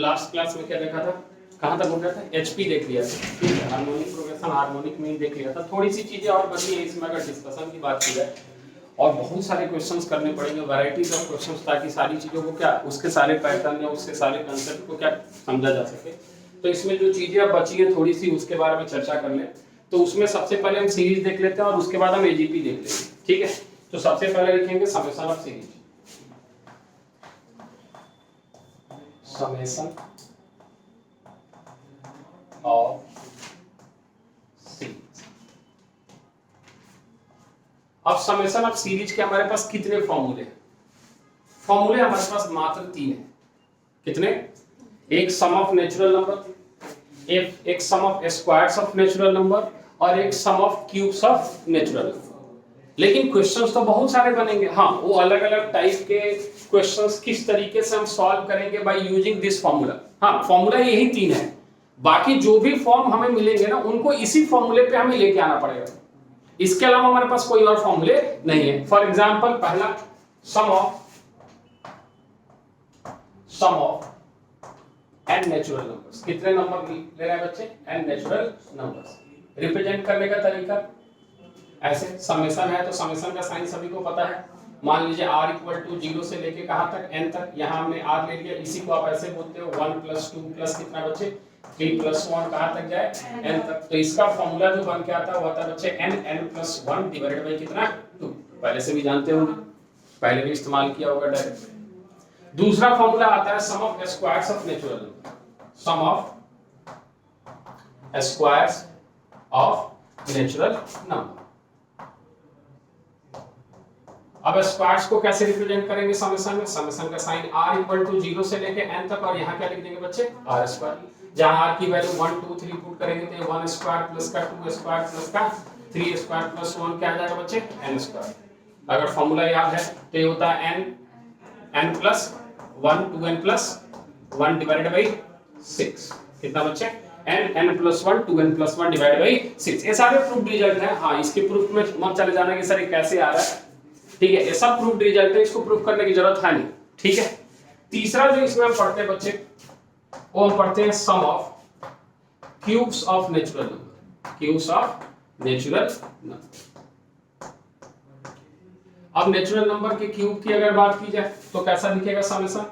Last class में क्या देखा था, कहाँ तक हो गया था, एचपी देख लिया था, ठीक है, हार्मोनिक प्रोग्रेशन हार्मोनिक मीन देख लिया था। थोड़ी सी चीजें और बची है इसमें अगर डिस्कशन की बात की जाए, और बहुत सारे क्वेश्चंस करने पड़ेंगे, वैरायटीज ऑफ क्वेश्चंस, ताकि सारी चीजों को क्या उसके सारे पैटर्न या उसके सारे कंसेप्ट को क्या समझा जा सके। तो इसमें जो चीजें अब बची है थोड़ी सी उसके बारे में चर्चा कर लें। तो उसमें सबसे पहले हम सीरीज देख लेते हैं और उसके बाद हम एजीपी देख लेते हैं, ठीक है। तो सबसे पहले लिखेंगे summation of series, summation of series. अब समेशन ऑफ सीरीज के हमारे पास कितने फॉर्मूले हैं? फॉर्मूले हमारे पास मात्र 3 है। कितने? एक सम ऑफ नेचुरल नंबर, एक sum of squares of natural number और एक sum of cubes of natural number. लेकिन क्वेश्चंस तो बहुत सारे बनेंगे। हाँ, वो अलग अलग टाइप के क्वेश्चंस किस तरीके से हम सॉल्व करेंगे बाय यूजिंग दिस फॉर्मूला। हाँ, फॉर्मूला यही 3 है, बाकी जो भी फॉर्म हमें मिलेंगे ना उनको इसी फॉर्मूले पे हमें लेके आना पड़ेगा। इसके अलावा हमारे पास कोई और फॉर्मूले नहीं है। फॉर एग्जांपल पहला सम ऑफ n नेचुरल नंबर्स। कितने नंबर ले रहे हैं बच्चे? n natural numbers. रिप्रेजेंट करने का तरीका ऐसे, समेशन है तो समेशन का साइन सभी को पता है। मान लीजिए r इक्वल टू 0 से लेके कहां तक, n तक। यहां हमने r ले लिया, इसी को आप ऐसे बोलते हो 1 प्लस 2 प्लस कितना बच्चे 3 प्लस 1 कहां तक जाए n तक। तो इसका फॉर्मूला जो बन के आता है वो आता है बच्चे n प्लस 1 डिवाइडेड बाय कितना 2। पहले से भी जानते होंगे, पहले भी इस्तेमाल किया होगा डायरेक्ट। दूसरा फॉर्मूला आता है sum of squares of natural number, sum of squares of natural number. अब स्क्वायर्स को कैसे रिप्रेजेंट करेंगे समेशन में? समेशन का साइन r इक्वल टू 0 से लेके n तक, और यहाँ क्या लिख देंगे बच्चे r स्क्वायर। जहां r की वैल्यू 1 2 3 पुट करेंगे तो 1 स्क्वायर प्लस का 2 स्क्वायर प्लस का 3 स्क्वायर प्लस 1 क्या आ जाएगा बच्चे n स्क्वायर। अगर फॉर्मूला याद है तो ये होता है n plus 1 2n plus 1 divided by 6। कितना बच्चे n plus 1 2n plus 1 divided by 6। ये सारे प्रूफ रिजल्ट है। हाँ, इसके प्रूफ में मत चले जाना कि सर ये कैसे आ रहा है, ठीक है, ये सब प्रूफ रिजल्ट है, इसको प्रूफ करने की जरूरत है नहीं, ठीक है। तीसरा जो इसमें हम पढ़ते हैं बच्चे, वो हम पढ़ते हैं sum of cubes of natural number, cubes of natural number. अब नेचुरल नंबर के क्यूब की अगर बात की जाए तो कैसा दिखेगा समेशन?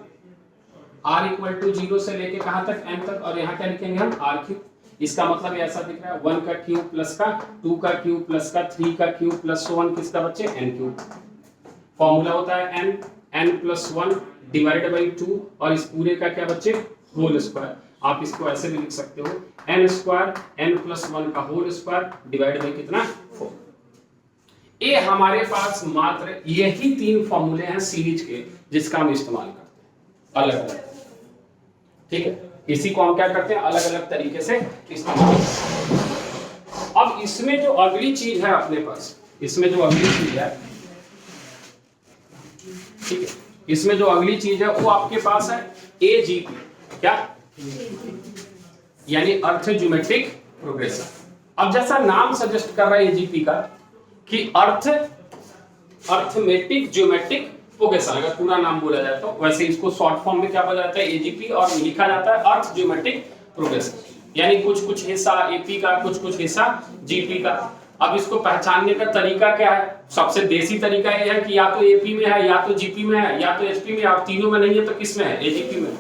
r इक्वल टू 0 से लेके कहां तक n तक, और यहाँ क्या लिखेंगे हम r क्यूब। इसका मतलब ऐसा दिख रहा है 1 का क्यूब प्लस का 2 का क्यूब प्लस का 3 का क्यूब प्लस 1 किसका बच्चे n क्यूब। फॉर्मूला होता है n प्लस 1 डिवाइडेड बाई 2, और इस पूरे का क्या बच्चे होल स्क्वायर। आप इसको ऐसे भी लिख सकते हो n स्क्वायर n प्लस 1 का होल स्क्वायर डिवाइड बाई कितना 4। ये हमारे पास मात्र यही 3 फॉर्मूले हैं सीरीज के जिसका हम इस्तेमाल करते हैं अलग अलग, ठीक है। इसी को हम क्या करते हैं अलग अलग तरीके से इस्तेमाल करते हैं। अब इसमें जो अगली चीज है अपने पास, इसमें जो अगली चीज है, ठीक है, इसमें जो अगली चीज है वो आपके पास है एजीपी। क्या? यानी अर्थज्योमेट्रिक प्रोग्रेशन। अब जैसा नाम सजेस्ट कर रहा है एजीपी का कि अर्थमेटिक ज्योमेट्रिक प्रोग्रेशन, अगर पूरा नाम बोला जाए तो, वैसे इसको शॉर्ट फॉर्म में क्या बोला जाता है एजीपी, और लिखा जाता है अर्थ ज्योमेट्रिक प्रोग्रेशन। यानी कुछ कुछ हिस्सा एपी का, कुछ कुछ हिस्सा जीपी का। अब इसको पहचानने का तरीका क्या है? सबसे देसी तरीका यह है कि या तो एपी में है, या तो जीपी में है, या तो एचपी में, आप तीनों में नहीं है तो किस में है? एजीपी में।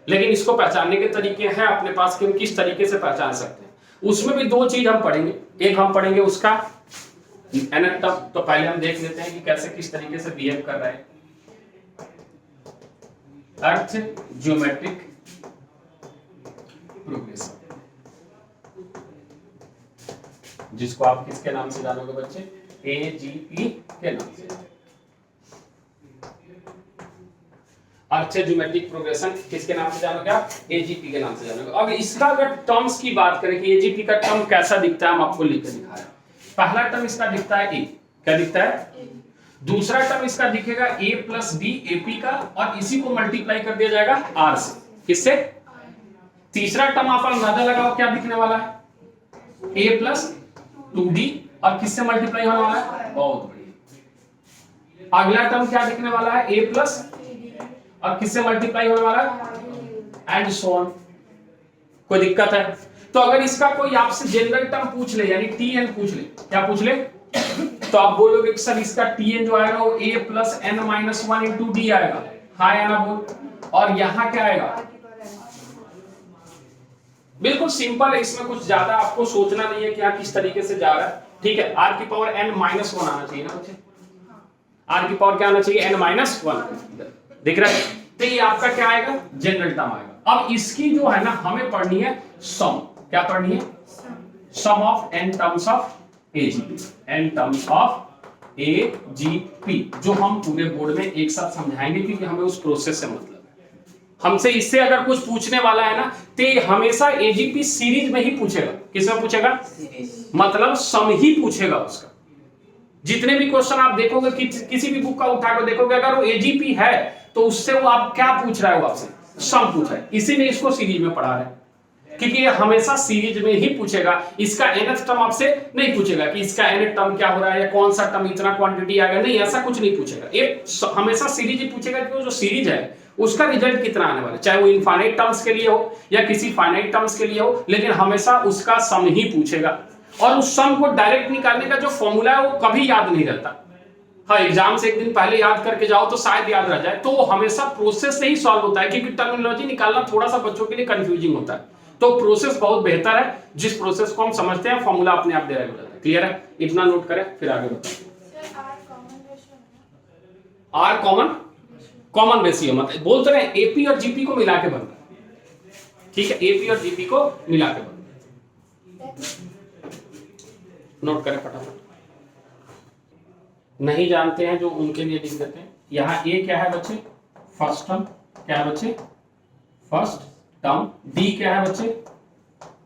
लेकिन इसको पहचानने के तरीके हैं अपने पास कि हम किस तरीके से पहचान सकते हैं। उसमें भी 2 चीज हम पढ़ेंगे। एक हम पढ़ेंगे उसका एनाटॉम, तो पहले हम देख लेते हैं कि कैसे किस तरीके से बिहेव कर रहा है अर्थ ज्योमेट्रिक प्रोग्रेशन, जिसको आप किसके नाम से जानोगे बच्चे? एजीपी के नाम से। अर्थ ज्योमेट्रिक प्रोग्रेशन किसके नाम से जानोगे आप? एजीपी के नाम से जानोगे। अब इसका अगर टर्म्स की बात करें कि एजीपी का टर्म कैसा दिखता है, हम आपको लिख के दिखा रहे हैं। पहला टर्म इसका दिखता है ए, क्या दिखता है? दूसरा टर्म इसका दिखेगा a प्लस डी एपी का, और इसी को मल्टीप्लाई कर दिया जाएगा r से। किससे? तीसरा टर्म आप अंदाजा लगाओ क्या दिखने वाला है? a प्लस 2d, और किससे मल्टीप्लाई होने वाला है? बहुत बढ़िया। अगला टर्म क्या दिखने वाला है? a प्लस, और किससे मल्टीप्लाई होने वाला है? And so on. कोई दिक्कत है? तो अगर इसका कोई आपसे जनरल टर्म पूछ ले, यानी tn पूछ ले, क्या पूछ ले, तो आप बोलोगे कि सर इसका tn जो आएगा वो a plus n minus 1 into D आएगा। हाँ या ना बोल। और यहां क्या आएगा? बिल्कुल सिंपल है, इसमें कुछ ज्यादा आपको सोचना नहीं है कि यहाँ किस तरीके से जा रहा है। ठीक है, r की पावर n माइनस 1 आना चाहिए ना बच्चे, r की पावर क्या आना चाहिए? n माइनस 1 दिख रहा है। तो ये आपका क्या आएगा? जनरल टर्म आएगा। अब इसकी जो है ना हमें पढ़नी है सम। क्या पढ़नी है? Sum of n terms of AGP, n terms of AGP, जो हम पूरे बोर्ड में एक साथ समझाएंगे क्योंकि हमें उस प्रोसेस से मतलब है। हमसे इससे अगर कुछ पूछने वाला है ना तो ये हमेशा AGP सीरीज में ही पूछेगा। किसमें पूछेगा? मतलब सम ही पूछेगा उसका। जितने भी क्वेश्चन आप देखोगे किसी भी बुक का उठाकर देखोगे, अगर वो AGP है तो उससे वो आप क्या पूछ रहा है? वो आपसे सम पूछ रहा है, इसीलिए इसको सीरीज में पढ़ा रहे हैं क्योंकि ये हमेशा सीरीज में ही पूछेगा। इसका nth टर्म आपसे नहीं पूछेगा कि इसका nth टर्म क्या हो रहा है या कौन सा टर्म इतना क्वांटिटी आएगा, नहीं, ऐसा कुछ नहीं पूछेगा। ये हमेशा सीरीज ही पूछेगा कि वो जो सीरीज है उसका रिजल्ट कितना आने वाला है, चाहे वो इनफाइनाइट टर्म्स के लिए हो या किसी फाइनाइट टर्म्स के लिए हो, लेकिन हमेशा उसका सम ही पूछेगा। और उस सम को डायरेक्ट निकालने का जो फॉर्मूला है वो कभी याद नहीं रहता। हाँ, एग्जाम से एक दिन पहले याद करके जाओ तो शायद याद रह जाए, तो वो हमेशा प्रोसेस से ही सॉल्व होता है क्योंकि टर्मिनोलॉजी निकालना थोड़ा सा बच्चों के लिए कंफ्यूजिंग होता है। तो प्रोसेस बहुत बेहतर है, जिस प्रोसेस को हम समझते हैं फॉर्मूला अपने आप डायरेक्ट हो जाता है। क्लियर है? इतना नोट करें फिर आगे बताएं। आर कॉमन रेशियो मतलब बोलते रहे एपी और जीपी को मिला के बनता है। ठीक है, एपी और जीपी को मिला के बनता है। नोट करें फटाफट। नहीं जानते हैं जो उनके लिए लिख देते हैं। यहाँ ए क्या है बच्चे? First term. क्या है बच्चे? First term. डी क्या है बच्चे?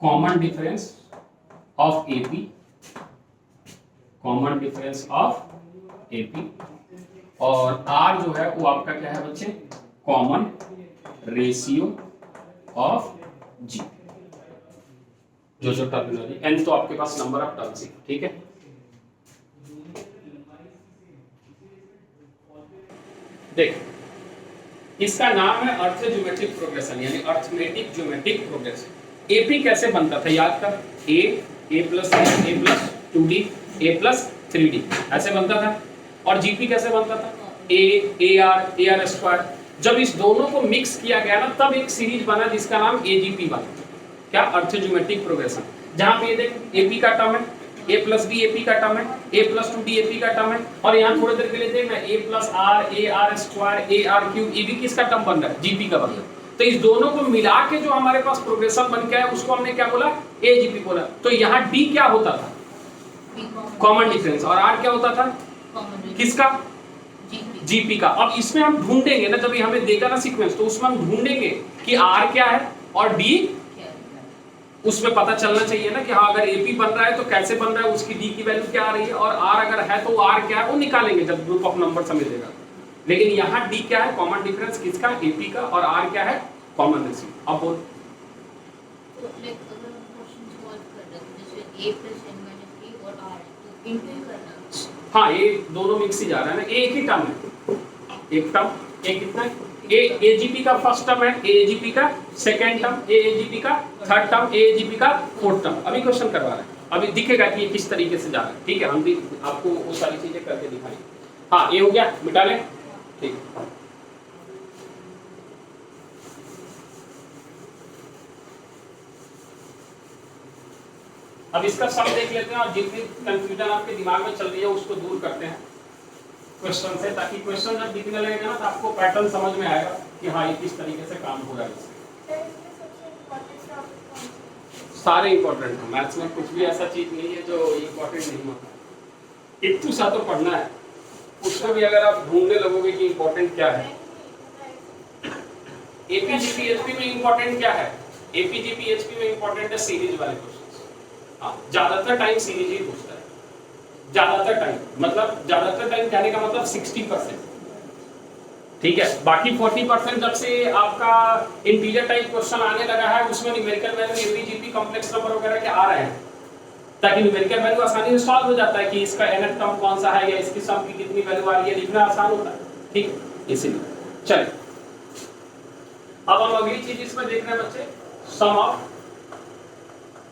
Common difference of AP, common difference of AP. और आर जो है वो आपका क्या है बच्चे? कॉमन रेशियो ऑफ जी। जो टर्मिनोलॉजी एन तो आपके पास नंबर ऑफ टर्म्स है। ठीक है, देख इसका नाम है अर्थज्योमेट्रिक प्रोग्रेशन, यानी अर्थमेटिक ज्योमेट्रिक प्रोग्रेशन। एपी कैसे बनता था याद कर? ए plus 2d a plus 3d ऐसे बनता था। और जीपी कैसे बनता था? A R square. जब इस दोनों को मिक्स किया गया ना तब एक सीरीज बना जिसका नाम एजीपी बना। क्या? Arithmetic geometric progression. जहां पे ये देख एपी का टर्म है, a प्लस बी एपी का टर्म है, a प्लस 2d एपी का टर्म है, और यहाँ थोड़ी देर के लिए देखना a plus are square a r cube, ये भी किसका टर्म बन रहा है? जीपी का बन रहा है। तो इस दोनों को मिला के जो हमारे पास प्रोग्रेशन बन के आया उसको हमने क्या बोला? एजीपी बोला। तो यहाँ d क्या होता था? Common difference. और r क्या होता था? किसका? जीपी का। अब इसमें हम ढूंढेंगे ना, जब हमें देगा ना सीक्वेंस तो उसमें हम ढूंढेंगे कि r क्या है और d, उसमें पता चलना चाहिए ना कि हाँ अगर एपी बन रहा है तो कैसे बन रहा है, उसकी डी की वैल्यू क्या आ रही है, और आर अगर है तो आर क्या है वो निकालेंगे जब ग्रुप ऑफ नंबर हमें देगा। लेकिन यहाँ डी क्या है? कॉमन डिफरेंस किसका? एपी का। और आर क्या है? Common ratio. अब बोल हाँ, ये दोनों मिक्स ही जा रहा है ना, एक ही टर्म है, एक टर्म। एक कितना है? एजीपी का फर्स्ट टर्म है, एजीपी का सेकंड टर्म, एजीपी का थर्ड टर्म, एजीपी का फोर्थ टर्म। अभी क्वेश्चन करवा रहे हैं, अभी दिखेगा कि ये किस तरीके से जा रहा है। ठीक है, हम भी आपको वो सारी चीजें करके दिखाएंगे। हाँ, ये हो गया, मिटा लें। ठीक, अब इसका सम देख लेते हैं और जितनी कंफ्यूजन आपके दिमाग में चल रही है उसको दूर करते हैं क्वेश्चन से, ताकि क्वेश्चन जब दिखने लगेगा ना तो आपको पैटर्न समझ में आएगा कि हाँ ये किस तरीके से काम हो रहा है। सारे इंपॉर्टेंट है, मैथ्स में कुछ भी ऐसा चीज नहीं है जो इंपॉर्टेंट नहीं होता। इतना सा तो पढ़ना है, उसमें भी अगर आप ढूंढने लगोगे कि इंपॉर्टेंट क्या है। एपीजीपीएचपी में इंपॉर्टेंट क्या है? एपीजीपीएचपी में इंपॉर्टेंट है सीरीज वाले क्वेश्चन। ज्यादातर टाइम सीरीज ही पूछता है, ज्यादातर टाइम, मतलब ज्यादातर टाइम कहने का मतलब 60%। ठीक है, बाकी 40% जब से आपका इंटीजर टाइप क्वेश्चन आने लगा है उसमें numerical value, AP GP, complex number वगैरह के आ रहे हैं, ताकि न्यूमेरिकल वैल्यू आसानी से सॉल्व हो जाता है कि इसका nth टर्म कौन सा है या इसकी सम की कितनी वैल्यू आ रही है, लिखना आसान होता है। ठीक है, इसीलिए चलिए अब हम अगली चीज इसमें देख रहे हैं बच्चे, sum of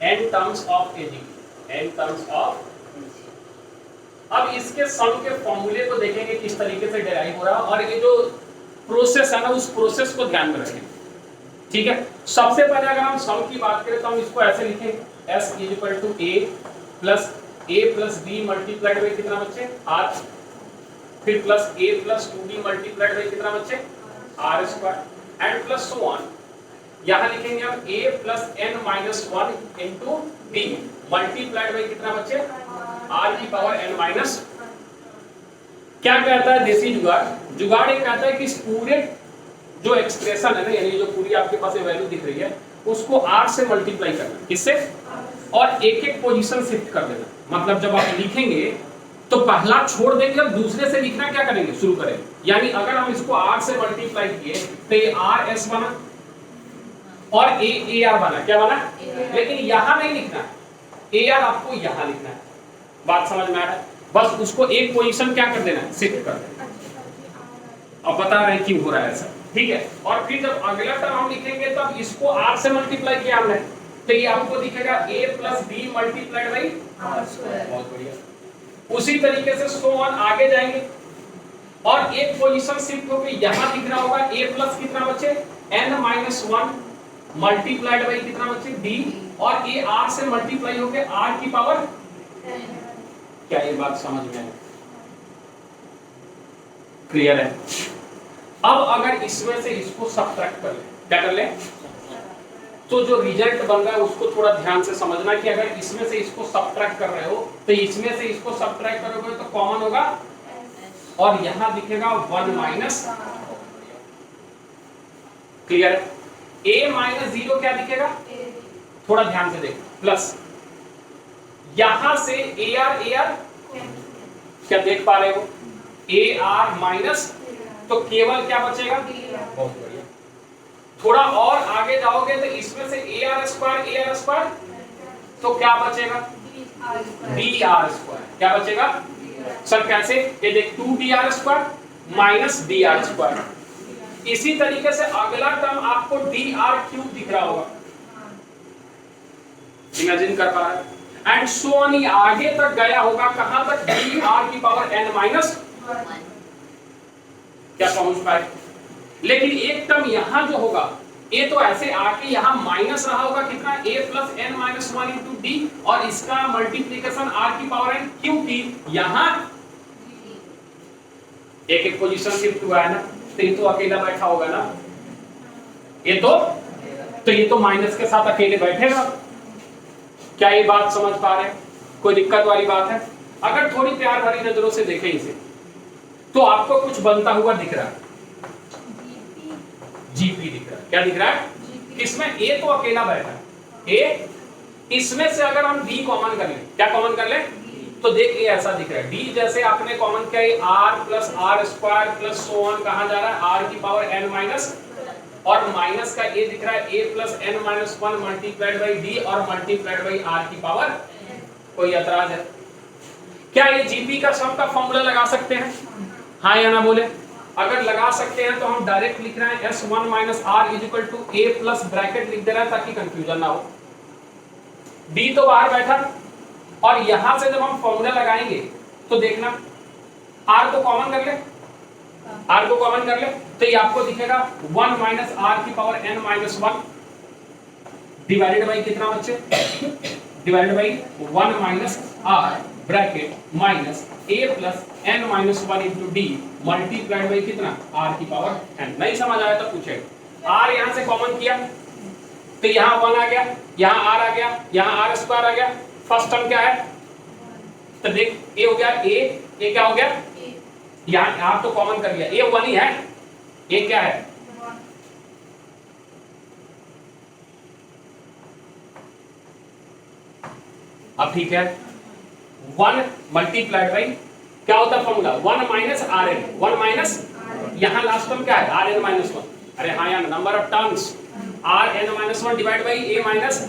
n terms of AG, n terms of. अब इसके सम के फॉर्मूले को देखेंगे किस तरीके से डेराइव हो रहा है, और ये जो प्रोसेस है ना उस प्रोसेस को ध्यान में रखें, ठीक है। सबसे पहले अगर हम सम की बात करें तो हम इसको ऐसे लिखेंगे, s equal to a plus b multiplied by कितना बच्चे r, फिर plus a plus 2b multiplied by कितना बच्चे r square and plus so on. यहां लिखेंगे हम a plus n minus 1 into b multiplied by कितना बच्चे r की पावर n माइनस। क्या कहता है देसी जुगाड़, जुगाड़ ये कहता है कि इस पूरे जो एक्सप्रेशन है ना, यानी जो पूरी आपके पास ये वैल्यू दिख रही है उसको r से मल्टीप्लाई करना, किससे, और एक एक पोजीशन शिफ्ट कर देना। मतलब जब आप लिखेंगे तो पहला छोड़ देंगे और दूसरे से लिखना क्या करेंगे, शुरू करेंगे। यानी अगर हम इसको r से मल्टीप्लाई किए तो ये rs बना और ar बना, क्या बना, लेकिन यहां नहीं लिखना है, ar आपको यहां लिखना है। बात समझ में आ रहा है, बस उसको एक पोजीशन क्या कर देना है, शिफ्ट कर देना। अब बता रहे हैं क्यों हो रहा है ऐसा, ठीक है। और फिर जब अगला टर्म हम लिखेंगे तब इसको r से मल्टीप्लाई किया हमने, तो ये आपको दिखेगा a plus b multiplied by r square. बहुत बढ़िया। उसी तरीके से सो ऑन आगे जाएंगे और एक पोजीशन शिफ्ट होके यहां दिख रहा होगा a प्लस कितना बच्चे n माइनस 1 मल्टीप्लाइड बाई कितना बच्चे d, और a r से मल्टीप्लाई होके r की पावर। क्या ये बात समझ में है, क्लियर है। अब अगर इसमें से इसको सब्ट्रैक्ट कर ले, क्या कर ले, तो जो रिजल्ट बन रहा है उसको थोड़ा ध्यान से समझना कि अगर इसमें से इसको सब्ट्रैक्ट कर रहे हो तो इसमें से इसको सब्ट्रैक्ट करोगे तो कॉमन होगा और यहां दिखेगा 1 माइनस, क्लियर है। a माइनस 0 क्या दिखेगा, थोड़ा ध्यान से देखो, प्लस यहां से ar क्या देख पा रहे हो, ar माइनस, तो केवल क्या बचेगा, बहुत बढ़िया। थोड़ा और आगे जाओगे तो इसमें से ar स्क्वायर तो क्या बचेगा, dr स्क्वायर, क्या बचेगा सर, कैसे, ये देख 2dr square minus dr square. इसी तरीके से अगला टर्म आपको dr क्यूब दिख रहा होगा, इमेजिन कर पा रहे हैं, एंड सो ऑन आगे तक गया होगा, कहां तक, dr की पावर n माइनस, क्या पहुंच पाए। लेकिन एक टर्म यहां जो होगा, ए तो ऐसे आके यहां माइनस रहा होगा कितना, a plus n minus 1 into D, और इसका मल्टीप्लीकेशन r की पावर n, क्योंकि यहां एक एक पोजीशन शिफ्ट हुआ है ना, तो ये तो अकेला बैठा होगा ना, ये तो माइनस के साथ अकेले बैठेगा। क्या ये बात समझ पा रहे हैं, कोई दिक्कत वाली बात है। अगर थोड़ी प्यार भरी नजरों से देखें इसे तो आपको कुछ बनता हुआ दिख रहा है, जीपी दिख रहा है, क्या दिख रहा है, इसमें ए तो अकेला बैठा है, ए, इसमें से अगर हम डी कॉमन कर लें, क्या कॉमन कर लें, तो देख ये ऐसा दिख रहा है, डी जैसे आपने कॉमन किया, R plus are square plus so on कहां जा रहा है, आर की पावर एन माइनस, और माइनस का ए दिख रहा है, A plus N minus 1 multiplied by D और मल्टीप्लाइड बाई आर की पावर। कोई एतराज है, क्या ये जीपी का सम का फॉर्मूला लगा सकते हैं, हाँ या ना बोले। अगर लगा सकते हैं तो हम डायरेक्ट लिख रहे हैं S1 minus r is equal to a plus bracket लिख दे रहा है ताकि कंफ्यूजन ना हो। D तो बाहर बैठा और यहां से जब हम फॉर्मूला लगाएंगे तो देखना R को कॉमन कर ले, R को कॉमन कर ले तो ये आपको दिखेगा 1 माइनस आर की power n minus 1 divided by कितना बच्चे, divided by 1 minus r bracket minus a plus n minus 1 into d multiplied by कितना, r की पावर n। नहीं समझ आया तो पूछेगा। r यहां से कॉमन किया तो यहां 1 आ गया, यहां r आ गया, यहां r स्क्वायर आ गया। फर्स्ट टर्म क्या है, तो देख a हो गया, a क्या हो गया, यहां r तो कॉमन कर लिया, a 1 ही है, a क्या है, अब ठीक है, 1 मल्टीप्लाइड बाई क्या होता है formula, 1 minus r n, 1 minus, यहां लास्ट टर्म क्या है, आर एन माइनस 1, अरे हाँ यार, number of terms r n minus 1 divide by a minus,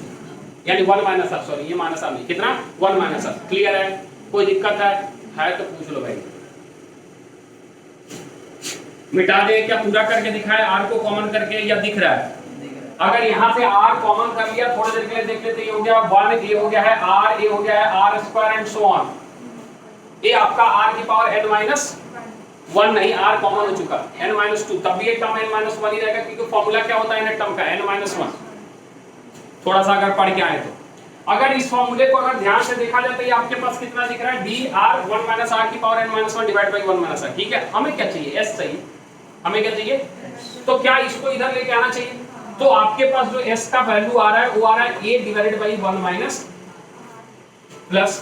यानी 1 माइनस आर, सॉरी ये माइनस आर नहीं, कितना 1 माइनस आर। क्लियर है, कोई दिक्कत है तो पूछ लो भाई। मिटा दे क्या पूरा करके दिखाए r को कॉमन करके, या दिख रहा है? अगर यहाँ से r कॉमन कर लिया, थोड़ी देर के लिए देख लेते, ये हो गया 1, ये हो गया है r, ये हो गया है r square and so on. ये आपका r की पावर n माइनस 1 नहीं, r कॉमन हो चुका n माइनस 2, तब भी ये टर्म n माइनस 1 ही रहेगा, क्योंकि फॉर्मूला क्या होता है इन टर्म का n माइनस 1। थोड़ा सा अगर पढ़ के आए तो अगर इस फॉर्मूले को अगर ध्यान से देखा जाए तो ये आपके पास कितना दिख रहा है, dr 1 माइनस r की power n minus 1 divide by 1 minus r। ठीक है, हमें क्या चाहिए, s चाहिए। हमें क्या चाहिए? तो क्या इसको इधर लेके आना चाहिए? तो आपके पास जो s का वैल्यू आ रहा है वो आ रहा है a divided by 1 minus plus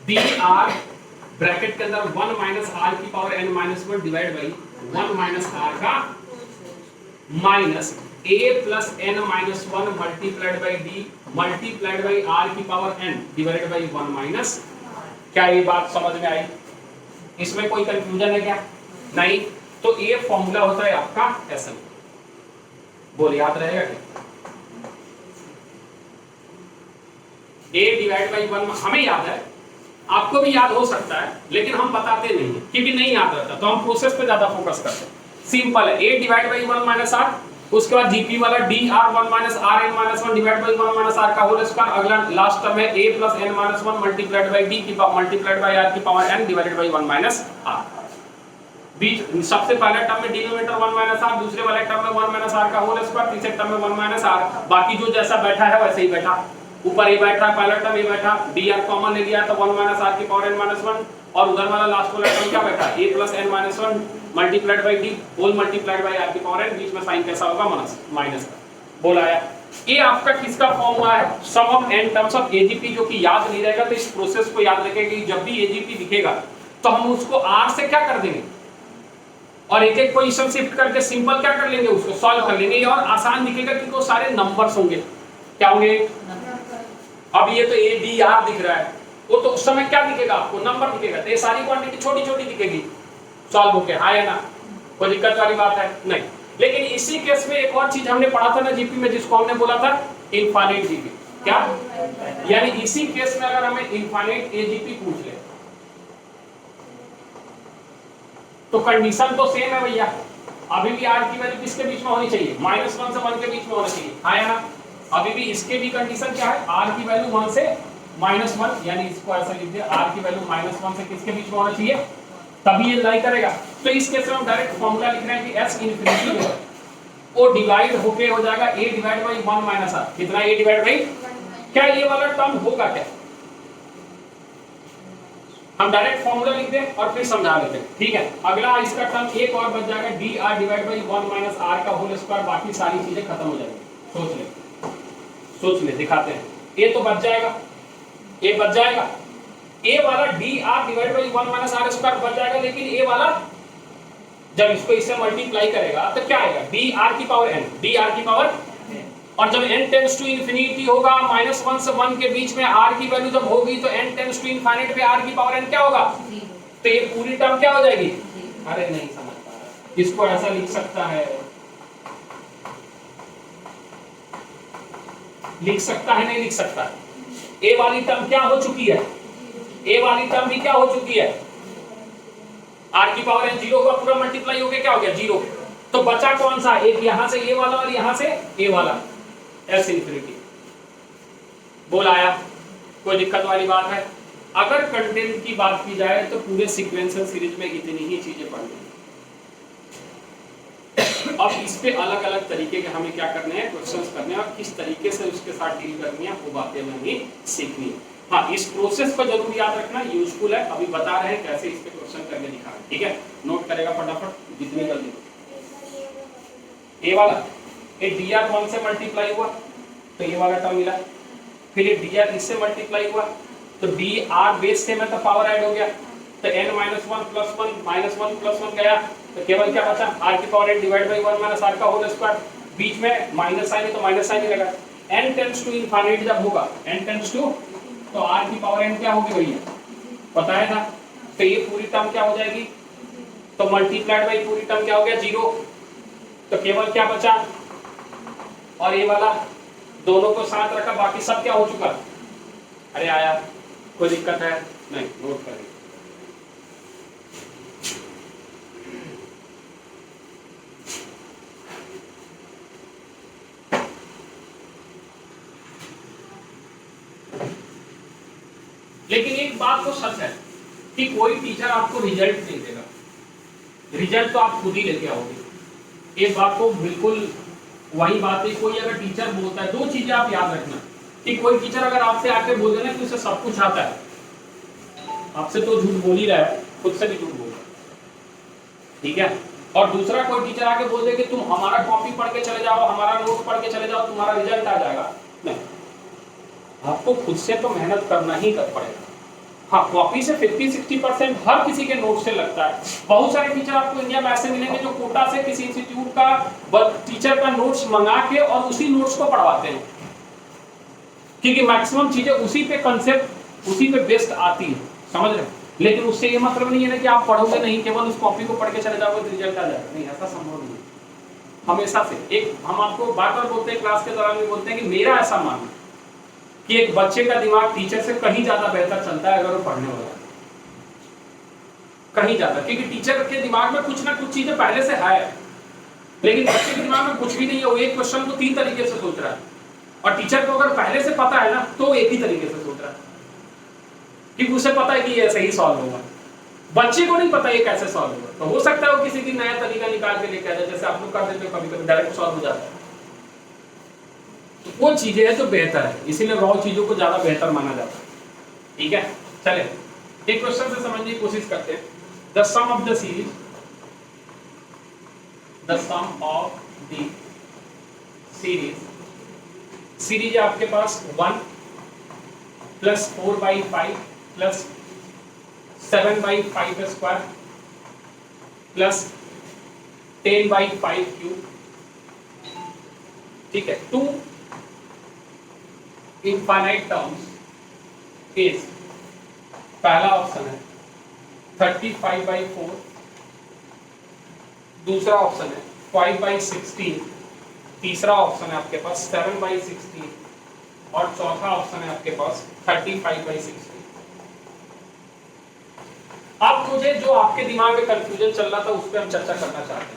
dr bracket के अंदर 1 माइनस r की power n minus 1 divide by 1 minus r का minus a plus n minus 1 multiplied by d multiplied by r की power n divided by 1 minus. क्या ये बात समझ में आई? इसमें कोई कंफ्यूजन है क्या? नहीं। तो ये फॉर्मूला होता है आपका SN। बोल याद रहेगा क्या? a डिवाइड बाई 1 हमें याद है, आपको भी याद हो सकता है, लेकिन हम बताते नहीं हैं क्योंकि नहीं याद रहता, तो हम प्रोसेस पे ज्यादा फोकस करते हैं। सिंपल है, a divide by 1 minus r, उसके बाद जीपी वाला dr 1 minus r n minus 1 divide by 1 minus r का होल स्क्वायर। अगला लास्ट टर्म है a plus n minus 1 multiplied by d की पावर मल्टीप्लाइड बाई r की power n divided by 1 minus r। बीच सबसे पहले term में denominator 1 minus r, दूसरे वाले टर्म में 1 माइनस r का होल स्क्वायर, तीसरे टर्म में 1 माइनस r। बाकी जो जैसा बैठा है वैसे ही बैठा, ऊपर ये बैठ रहा है, पहला टर्म ये बैठा, dr कॉमन ले लिया तो 1 माइनस r की पावर n माइनस 1, और उधर वाला लास्ट वाला टर्म क्या बैठा, a plus n minus 1 multiplied by d whole multiplied by r की पावर n, बीच में साइन कैसा होगा, माइनस का। बोल आया? ये आपका किसका फॉर्मूला है, sum of n terms of AGP, जो कि याद नहीं रहेगा तो इस प्रोसेस को याद रखेगा कि जब भी AGP दिखेगा तो हम उसको r से क्या कर देंगे और एक एक पोजीशन शिफ्ट करके सिंपल क्या कर लेंगे, उसको सॉल्व कर लेंगे, और आसान दिखेगा क्योंकि वो सारे नंबर्स होंगे। क्या होंगे? अब ये तो ADR दिख रहा है, वो तो उस समय क्या दिखेगा आपको, नंबर दिखेगा, तो ये सारी क्वांटिटी छोटी छोटी दिखेगी, सॉल्व होके आया ना, कोई दिक्कत वाली बात है नहीं। लेकिन इसी केस में एक और चीज हमने पढ़ा था ना जीपी में, जिसको हमने बोला था इनफाइनाइट जीपी। क्या? यानी इसी केस में अगर हमें इनफाइनाइट एजीपी पूछ ले तो कंडीशन तो सेम है भैया, अभी भी आर की वैल्यू किसके बीच में होनी चाहिए, -1 से 1 के बीच में होना चाहिए, आया ना। अभी भी इसके भी कंडीशन क्या है, आर की वैल्यू 1 से -1, यानी इसको ऐसा लिख दे, आर की वैल्यू -1 से किसके बीच में होना चाहिए, तभी ये लाई करेगा। तो इस केस में हम डायरेक्ट फॉर्मूला लिख रहे हैं कि s इनफिनिटी वो डिवाइड होके हो जाएगा a divide by 1 minus r। कितना? a डिवाइड बाई, क्या ये वाला टर्म होगा क्या, हम डायरेक्ट फॉर्मूला लिख दें और फिर समझा लेते हैं, ठीक है। अगला इसका टर्म एक और बच जाएगा, dr divide by 1 minus r का होल स्क्वायर, बाकी सारी चीजें खत्म हो जाएंगी। सोच ले दिखाते हैं, ये तो बच जाएगा, ये बच जाएगा, a वाला dr divide by 1 minus r square बच जाएगा, लेकिन a वाला जब इसको इससे मल्टीप्लाई करेगा तो क्या आएगा, dr की पावर n, dr की पावर, और जब n टेंड्स टू इंफिनिटी होगा, -1 से 1 के बीच में r की वैल्यू जब होगी तो n टेंड्स टू इनफिनिटी पे r की पावर n क्या होगा, तो ये पूरी टर्म क्या हो जाएगी। अरे नहीं समझ पा रहा, इसको ऐसा लिख सकता है, लिख सकता है, नहीं लिख सकता। a वाली टर्म क्या हो चुकी है, a वाली टर्म भी क्या हो चुकी है, r की पावर n 0 का पूरा मल्टीप्लाई हो गया, क्या हो गया 0। तो बचा कौन सा, एक यहां से ये वाला और यहां से a वाला, s इनफिनिटी। बोल आया? कोई दिक्कत वाली बात है? अगर कंटेंट की बात की जाए तो पूरे सीक्वेंशियल सीरीज में इतनी ही चीजें पढ़नी है। अब इस पे अलग अलग तरीके के हमें क्या करने हैं, क्वेश्चंस करने हैं, और किस तरीके से उसके साथ डील करनी है वो बातें हमें सीखनी है। हाँ, इस प्रोसेस को जरूर याद रखना, यूजफुल है, अभी बता रहे हैं कैसे इस पे क्वेश्चन करके दिखा रहे हैं, ठीक है। नोट करेगा फटाफट जितनी जल्दी। ए वाला, ये dr 1 से मल्टीप्लाई हुआ तो ये वाला टर्म मिला, फिर ये dr इससे मल्टीप्लाई हुआ तो dr बेस से में तो पावर ऐड हो गया, तो n -1 + 1 -1 + 1 गया, तो केवल क्या बचा, r की power n divide by 1 minus r का होल स्क्वायर, बीच में माइनस साइन है तो माइनस साइन ही लगा। n टेंड्स टू इनफिनिटी जब होगा, n टेंड्स टू, तो r की पावर n क्या होगी भैया, बताया था, तो ये पूरी टर्म क्या हो जाएगी, तो मल्टीप्लाइड बाई पूरी टर्म क्या हो गया 0, तो केवल क्या बचा, और ये वाला दोनों को साथ रखा, बाकी सब क्या हो चुका। अरे आया, कोई दिक्कत है नहीं, नोट करें। लेकिन एक बात तो सच है कि कोई टीचर आपको रिजल्ट नहीं देगा, रिजल्ट तो आप खुद ही लेके आओगे। एक बात तो बिल्कुल वही बात है, कोई अगर टीचर बोलता है, दो चीजें आप याद रखना कि कोई टीचर अगर आपसे आके बोल देना कि उसे सब कुछ आता है, आपसे तो झूठ बोल ही रहा है, खुद से भी झूठ बोल रहा है, ठीक है। और दूसरा कोई टीचर आके बोल दे कि तुम हमारा कॉपी पढ़ के चले जाओ, हमारा नोट पढ़ के चले जाओ, तुम्हारा रिजल्ट आ जाएगा, नहीं, आपको खुद से तो मेहनत करना ही कर पड़ेगा। हाँ, कॉपी से 50-60% हर किसी के नोट से लगता है। बहुत सारे टीचर आपको इंडिया में ऐसे मिलेंगे जो कोटा से किसी इंस्टीट्यूट का टीचर का नोट्स मंगा के और उसी नोट्स को पढ़वाते हैं, क्योंकि मैक्सिमम चीजें उसी पे कंसेप्ट उसी पे बेस्ड आती है, समझ रहे हैं। लेकिन उससे ये मतलब नहीं है ना कि आप पढ़ोगे नहीं, केवल उस कॉपी को पढ़ के चले जाओगे तो रिजल्ट आ जाएगा, नहीं, ऐसा संभव नहीं है। हमेशा से एक हम आपको बार बार बोलते हैं, क्लास के दौरान भी बोलते हैं कि मेरा ऐसा मानना कि एक बच्चे का दिमाग टीचर से कहीं ज्यादा बेहतर चलता है अगर वो पढ़ने वाला है, कहीं ज्यादा, क्योंकि टीचर के दिमाग में कुछ ना कुछ चीजें पहले से है, लेकिन बच्चे के दिमाग में कुछ भी नहीं है। वो एक क्वेश्चन को 3 तरीके से सोच रहा है, और टीचर को अगर पहले से पता है ना तो एक ही तरीके से सोच रहा है, क्योंकि उसे पता है कि ये सही सॉल्व होगा। बच्चे को नहीं पता ये कैसे सॉल्व होगा, तो हो सकता है वो किसी की नया तरीका निकाल के लेके आ जाए, जैसे आप लोग कर देते हो कभी कभी डायरेक्ट सॉल्व हो जाता है। तो वो चीजें हैं जो बेहतर है, इसीलिए रॉ चीजों को ज्यादा बेहतर माना जाता है, ठीक है। चले एक क्वेश्चन से समझने की कोशिश करते हैं। The sum of the series, the sum of the series है आपके पास 1 + 4/5 + 7/5 स्क्वायर + 10/5 क्यूब, ठीक है। 2 इनफाइनाइट टर्म्स इज, पहला ऑप्शन है 35/4, दूसरा ऑप्शन है 5/16, तीसरा ऑप्शन है आपके पास 7/16 और चौथा ऑप्शन है आपके पास 35/16। अब मुझे जो आपके दिमाग में कंफ्यूजन चल रहा था उस पर हम चर्चा करना चाहते हैं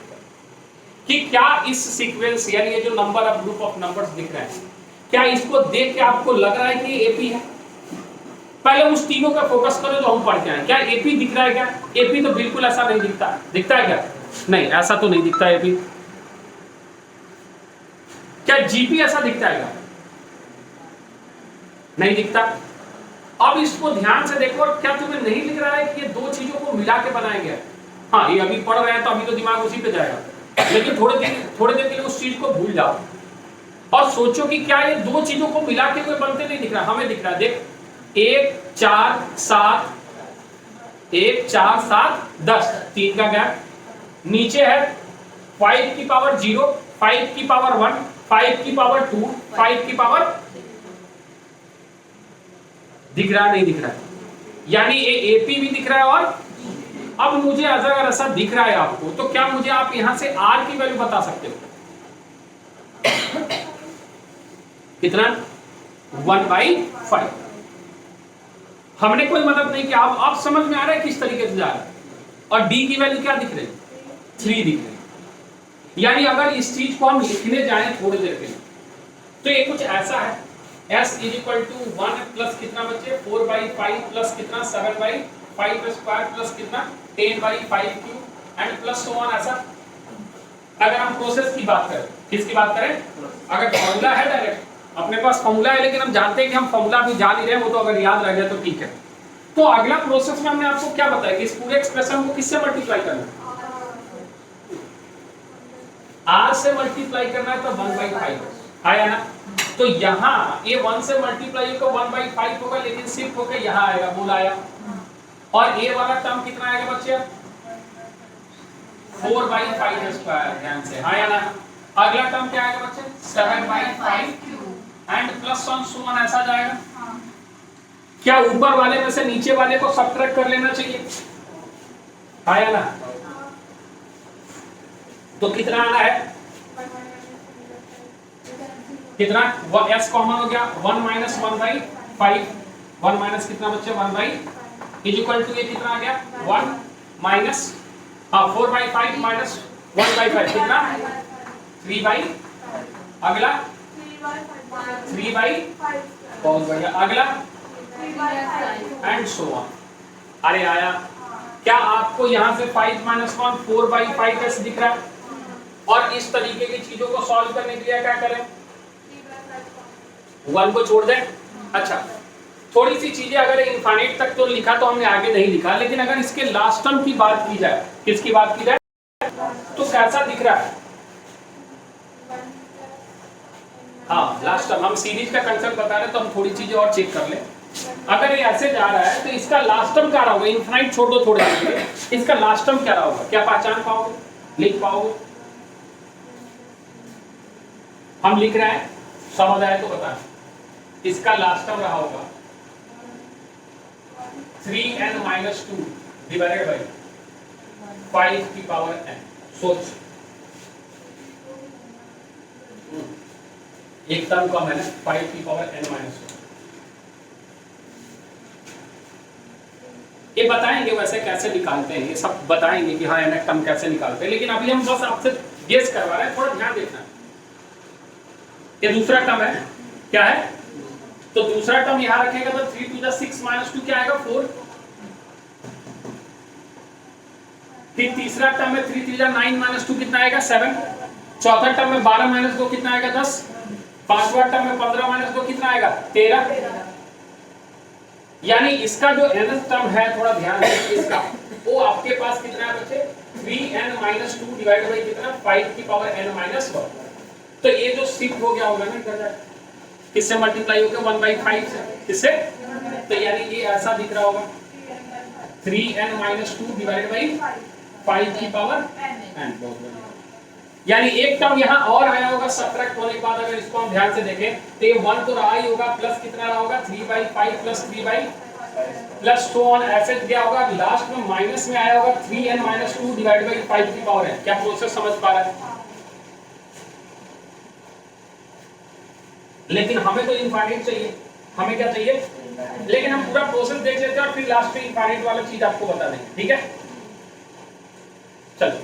कि क्या इस सीक्वेंस यानी ये जो number of group of numbers दिख रहे हैं, क्या इसको देख के आपको लग रहा है कि ये एपी है? पहले उस तीनों का फोकस करो जो हम पढ़ के आए। क्या एपी दिख रहा है? क्या एपी तो बिल्कुल ऐसा नहीं दिखता है। दिखता है क्या? नहीं, ऐसा तो नहीं दिखता एपी। क्या जीपी ऐसा दिखता है क्या? नहीं दिखता। अब इसको ध्यान से देखो, क्या तुम्हें नहीं दिख रहा है कि ये दो चीजों को मिला के बनाया गया है? हाँ, ये अभी पढ़ रहे हैं तो अभी तो दिमाग उसी पे जाएगा, लेकिन थोड़े देर के लिए उस चीज को भूल जाओ और सोचो कि क्या ये दो चीजों को मिला के कोई बनते नहीं दिख रहा? हमें दिख रहा है। देख, 1 4 7 10, 3 का गैप, नीचे है 5 की पावर 0, 5 की पावर 1, 5 की पावर 2, 5 की पावर, दिख रहा नहीं दिख रहा है? यानी ये एपी भी दिख रहा है। और अब मुझे अगर ऐसा दिख रहा है आपको, तो क्या मुझे आप यहां से आर की वैल्यू बता सकते हो? कितना? 1/5। हमने कोई मदद नहीं किया। आप समझ में आ रहा है किस तरीके से जा रहा है? और डी की वैल्यू क्या दिख रही? 3 दिख रही। यानी अगर इस चीज को हम लिखने जाएं थोड़ी देर के लिए, तो ये कुछ ऐसा है, s = 1 प्लस कितना बच्चे? 4/5 प्लस कितना? 7/5 स्क्वायर प्लस कितना? 10/5 cube and plus so on. ऐसा अगर हम प्रोसेस की बात करें, किसकी बात करें? अगर फॉर्मूला है डायरेक्ट अपने पास फॉर्मूला है, लेकिन हम जानते हैं कि हम फॉर्मूला भी जान ही रहे हैं, वो तो अगर याद रह गया तो ठीक है। तो अगला प्रोसेस में हमने आपको क्या बताया कि इस पूरे एक्सप्रेशन को किससे मल्टीप्लाई करना है? r से मल्टीप्लाई करना है, तो 1/5 आया ना। तो यहाँ ये 1 से मल्टीप्लाई को 1/5 होगा, लेकिन सिर्फ होकर यहाँ आएगा, बोल आया। और ये वाला टर्म कितना आएगा बच्चे? 4/5 स्क्वायर, ध्यान से, हाँ या ना। अगला टर्म क्या आएगा बच्चे? 7/5 and plus on so on, ऐसा जाएगा। क्या ऊपर वाले में से नीचे वाले को सब्ट्रैक्ट कर लेना चाहिए? हाँ या ना। तो कितना आना है? कितना? s कॉमन हो गया, 1 - 1/5, 1 माइनस कितना बच्चे? 1/, इज इक्वल टू ये कितना आ गया? 1 माइनस 4/5 माइनस 1/5 कितना? 3/, अगला 3/, बहुत बढ़िया, अगला एंड सो ऑन। अरे आया क्या आपको यहाँ से 5 - 1 4/5s दिख रहा है? और इस तरीके की चीजों को सॉल्व करने के लिए क्या करें? 1 को छोड़ दें। अच्छा, थोड़ी सी चीजें अगर इनफाइनाइट तक तो लिखा तो हमने आगे नहीं लिखा, लेकिन अगर इसके लास्ट टर्म की बात की जाए, किसकी बात की जाए, तो कैसा दिख रहा है? हाँ, लास्ट टर्म। हम सीरीज का कंसेप्ट बता रहे हैं तो हम थोड़ी चीजें और चेक कर ले। अगर ये ऐसे जा रहा है तो इसका लास्ट टर्म क्या रहा होगा? इनफाइनाइट छोड़ दो थोड़े देर के लिए, इसका लास्ट टर्म क्या रहा होगा? क्या पहचान पाओगे, लिख पाओगे? हम लिख रहे हैं, समझ आए तो बताएं। इसका लास्ट टर्म रहा होगा 3n - 2 डिवाइडेड बाई 5 की पावर n। सोच, एक टर्म कम है ना, 5 की पावर n - 2। ये बताएंगे वैसे कैसे निकालते हैं, ये सब बताएंगे कि हाँ n टर्म कैसे निकालते हैं, लेकिन अभी हम बस आपसे गेस करवा रहे हैं, थोड़ा ध्यान देखना है। ये दूसरा टर्म है, क्या है? तो दूसरा टर्म यहां रखेगा तो 3 to the 6 - 2 क्या आएगा? 4। फिर तीसरा टर्म है 3 3 9 - 2 कितना आएगा? 7। चौथा टर्म में 12 - 2 कितना आएगा? 10। पांचवा टर्म में 15 - 2 कितना आएगा? 13। यानी इसका जो nth टर्म है, थोड़ा ध्यान दीजिए, इसका वो आपके पास कितना है बच्चे? 3n - 2 डिवाइड बाई कितना? 5 की पावर n - 1। तो ये जो शिफ्ट हो गया होगा ना इधर, किससे मल्टीप्लाई हो गया? 1/5 से। किससे? तो यानी ये ऐसा दिख रहा होगा 3n - 2 डिवाइड बाई 5 की पावर n। बहुत बढ़िया। यानी एक टर्म यहाँ और आया होगा सब्ट्रैक्ट होने के बाद, अगर इसको हम ध्यान से देखें तो ये 1 तो रहा ही होगा, प्लस कितना रहा होगा? 3/5 प्लस 3 प्लस सो ऑन ऐसे गया होगा। लास्ट में माइनस में आया होगा 3n - 2 डिवाइड बाई 5 की पावर n। क्या प्रोसेस समझ पा रहा है? लेकिन हमें तो इनफाइनाइट चाहिए, हमें क्या चाहिए? लेकिन हम पूरा प्रोसेस देख लेते हैं और फिर लास्ट में इनफाइनाइट वाला चीज आपको बता देंगे, ठीक है? चलो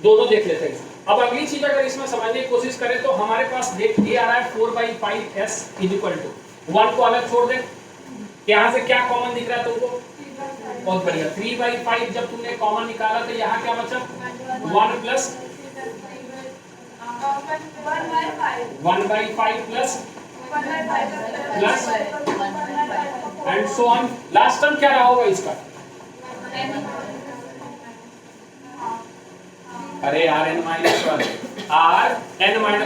दोनों देख लेते हैं। अब अगली चीज अगर इसमें समझने की कोशिश करें तो हमारे पास देख ये आ रहा है 4/5s = 1 को अलग छोड़ दे। यहाँ से क्या कॉमन दिख रहा है तुमको? बहुत बढ़िया। 3/5 जब तुमने कॉमन निकाला तो यहाँ क्या बचा? 1 plus 1/5 plus and so on. Last term क्या रहा होगा इसका? अरे Rn - 1 Rn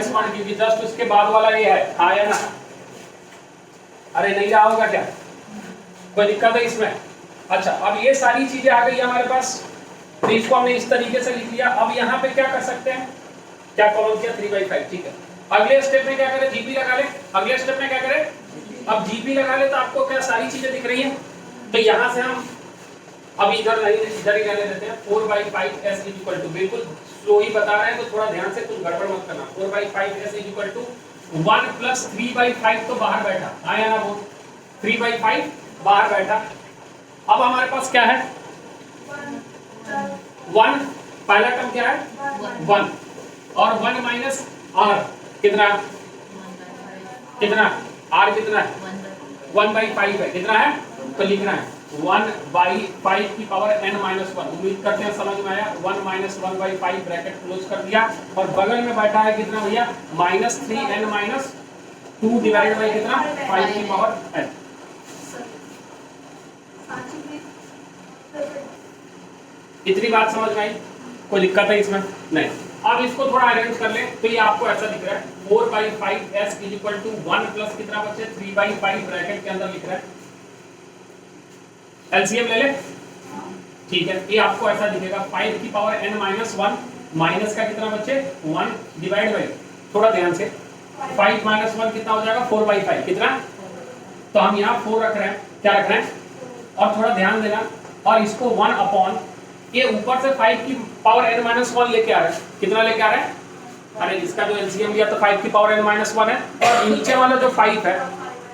- 1 क्योंकि जस्ट उसके बाद वाला ये है, हाँ या ना? अरे नहीं रहा होगा क्या? कोई दिक्कत है इसमें? अच्छा, अब ये सारी चीजें आ गई हमारे पास, तो इसको हमने इस तरीके से लिख लिया। अब यहाँ पे क्या कर सकते हैं? क्या कॉमन किया? 3/5, ठीक है। अगले स्टेप में क्या करें? जीपी लगा ले। अगले स्टेप में क्या करें? अब जीपी लगा ले तो आपको क्या सारी चीजें दिख रही हैं? तो यहाँ से हम अब इधर नहीं, इधर ही रहने देते हैं। 4/5s = बिल्कुल स्लो ही बता रहे हैं तो थोड़ा ध्यान से, कुछ गड़बड़ मत करना। 4/5s = 1 प्लस 3/5 तो बाहर बैठा, आया ना? वो 3/5 बाहर बैठा। अब हमारे पास क्या है? 1। पहला टर्म क्या है? 1 और 1 माइनस r कितना? कितना? r कितना है? 1/5 है। कितना है? तो लिखना है 1/5 की पावर n - 1। उम्मीद करते हैं समझ में आया। 1 - 1/5 ब्रैकेट क्लोज कर दिया और बगल में बैठा है कितना भैया? -3n - 2 डिवाइडेड बाई कितना? 5 की पावर n। इतनी बात समझ में आई? कोई दिक्कत है इसमें? नहीं। अब इसको थोड़ा अरेंज कर ले तो ये आपको ऐसा दिख रहा है 4/5s = 1 प्लस कितना बच्चे? 3/5 ब्रैकेट के अंदर लिख रहा है। एलसीएम ले ले, ठीक है। ये आपको ऐसा दिखेगा 5 की पावर n - 1 माइनस का कितना बच्चे? 1 डिवाइड बाई, थोड़ा ध्यान से, 5 - 1 कितना हो जाएगा? 4/5 कितना? तो हम यहाँ 4 रख रहे हैं। क्या रख रहे हैं? और थोड़ा ध्यान देना, और इसको 1 अपॉन ये ऊपर से 5 की पावर n - 1 लेके आ रहा है। कितना लेके आ रहा है? अरे इसका जो एलसीएम लिया तो 5 की पावर n - 1 है, और नीचे वाला जो 5 है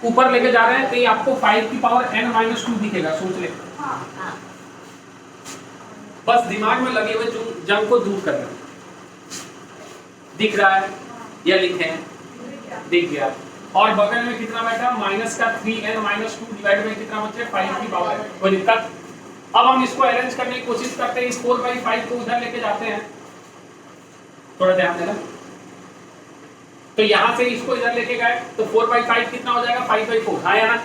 ऊपर लेके जा रहे हैं तो ये आपको 5 की पावर n - 2 दिखेगा। सोच ले, बस दिमाग में लगे हुए जंग को दूर करना। दिख रहा है या लिखे हैं? दिख गया। और बगल में कितना बैठा माइनस का 3n माइनस 2 डिवाइड बाई कितना बचे 5 की पावर। कोई दिक्कत? अब हम इसको अरेंज करने की कोशिश करते हैं, इस 4/5 को उधर लेके जाते हैं, थोड़ा ध्यान देना। तो यहां से इसको इधर लेके गए तो 4/5 कितना हो जाएगा 5/4, हाँ या ना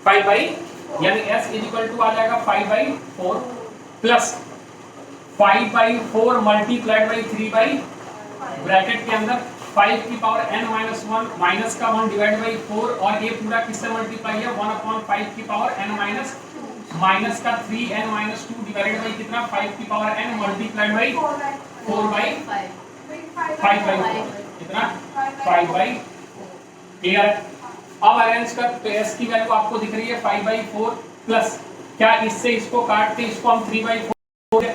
5 बाई, यानी s इक्वल टू आ जाएगा 5/4 प्लस 5/4 मल्टीप्लाइड बाई 3 ब्रैकेट के अंदर 5 की पावर n माइनस 1 माइनस का 1 डिवाइड बाई 4 और ये पूरा किससे मल्टीप्लाई है 1/5 की पावर n माइनस माइनस का 3n माइनस 2 डिवाइडेड बाई कितना 5 की पावर n मल्टीप्लाइड बाई 4/5 कितना 5/4। क्लियर है? अब अरेंज कर तो s की वैल्यू आपको दिख रही है 5/4 प्लस क्या इससे इसको काट के इसको हम 3/4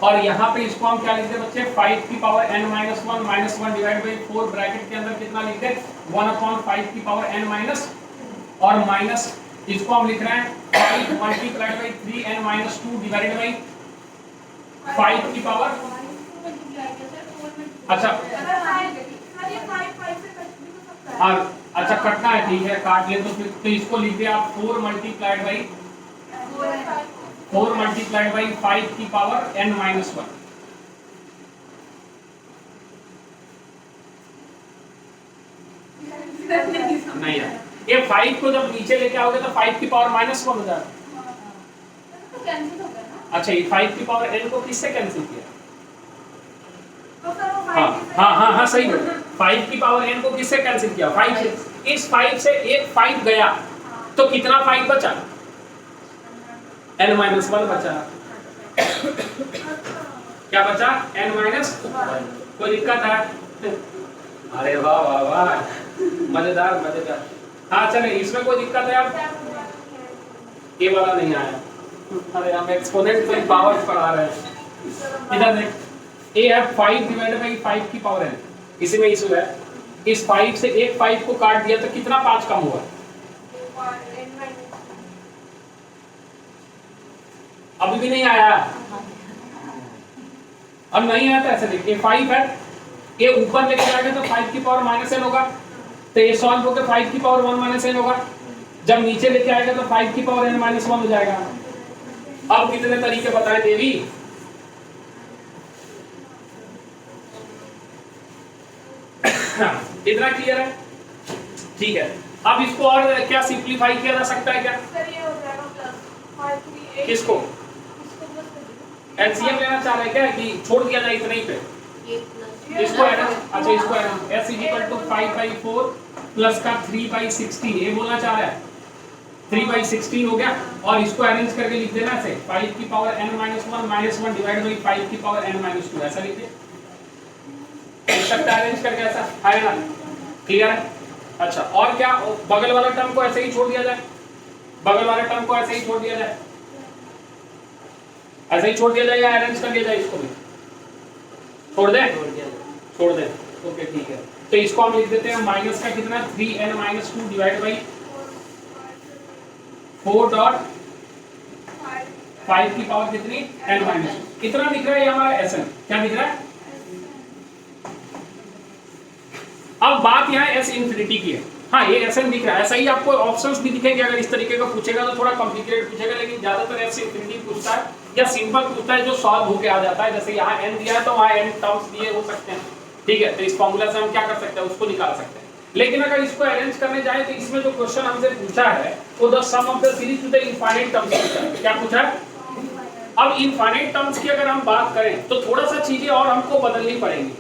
और यहाँ पे इसको हम क्या लिखते बच्चे 5 की power n minus 1 minus 1 divide by 4 bracket के अंदर कितना लिखते 1/5 की पावर n माइनस और माइनस इसको हम लिख रहे हैं 5 multiplied by 3n minus 2 divided by 5 की पावर। अच्छा अच्छा कटना है, ठीक है काट ले तो फिर तो इसको लिख दिया आप 4 मल्टीप्लाइड बाई 5 की पावर n माइनस 1। नहीं है ये 5 को जब नीचे लेके आओगे तो 5 की पावर -1 हो जाएगा। अच्छा ये 5 की पावर n को किससे कैंसिल किया? हाँ सही है, 5 की पावर n को किससे कैंसिल किया 5 से। इस 5 से एक 5 गया तो कितना 5 बचा n माइनस 1 बचा। क्या बचा n माइनस। कोई दिक्कत है? अरे वाह वाह वाह मजेदार मजेदार। हाँ चले इसमें कोई दिक्कत है? अब ये वाला नहीं आया। अरे हम एक्सपोनेंट पे पावर पढ़ा रहे हैं। इधर देख a है 5 डिवाइडेड बाई 5 की पावर n, इसी में इशू है। इस 5 से एक 5 को काट दिया तो कितना 5 कम हुआ? अभी भी नहीं आया। अब नहीं आया तो ऐसे देखिए 5 है, ये ऊपर लेके जाएगा तो 5 की पावर -n होगा, तो ये सॉल्व होकर 5 की पावर 1 - n होगा। जब नीचे लेके आएगा तो 5 की पावर n - 1 हो जाएगा। अब कितने तरीके बताएं देवी? इतना क्लियर है? ठीक है। अब इसको और क्या सिंपलीफाई किया जा सकता है क्या? सर ये हो जाएगा प्लस किसको एलसीएम लेना चाह रहे हैं क्या कि छोड़ दिया जाए इतने ही पे? इसको अच्छा इसको s = 5/4 प्लस का 3/16 ये बोलना चाह रहा है। 3/16 हो गया और इसको अरेंज करके लिख देना ऐसे 5 की पावर n - 1 डिवाइड बाई 5 की पावर n - 2 ऐसा लिख दिया। सकता है अरेंज करके ऐसा आएगा। क्लियर है? अच्छा और क्या बगल वाला टर्म को ऐसे ही छोड़ दिया जाए, बगल वाले टर्म को ऐसे ही छोड़ दिया जाए, ऐसे ही छोड़ दिया जाए या अरेंज कर दिया जाए? इसको भी छोड़ दें ओके ठीक है। तो इसको हम लिख देते हैं माइनस का कितना 3n - 2 डिवाइड बाई 4.5 की पावर कितनी n - इतना दिख रहा है ये हमारा Sn। क्या दिख रहा है? अब बात यहाँ s इंफिनिटी की है। हाँ ये Sn दिख रहा है, ऐसा ही आपको ऑप्शंस भी दिखेंगे। अगर इस तरीके का पूछेगा तो थोड़ा कॉम्प्लिकेटेड पूछेगा, लेकिन ज्यादातर s इंफिनिटी पूछता है या सिंपल पूछता है जो सॉल्व होके आ जाता है। जैसे यहाँ n दिया है तो वहाँ n टर्म्स दिए हो सकते हैं, ठीक है। तो इस फॉर्मूला से हम क्या कर सकते हैं उसको निकाल सकते हैं। लेकिन अगर इसको अरेंज करने जाए तो इसमें जो क्वेश्चन हमसे पूछा है वो the sum of the series to the infinite terms पूछा है। क्या पूछा है? अब इनफाइनाइट टर्म्स की अगर हम बात करें तो थोड़ा सा चीजें और हमको बदलनी पड़ेंगी,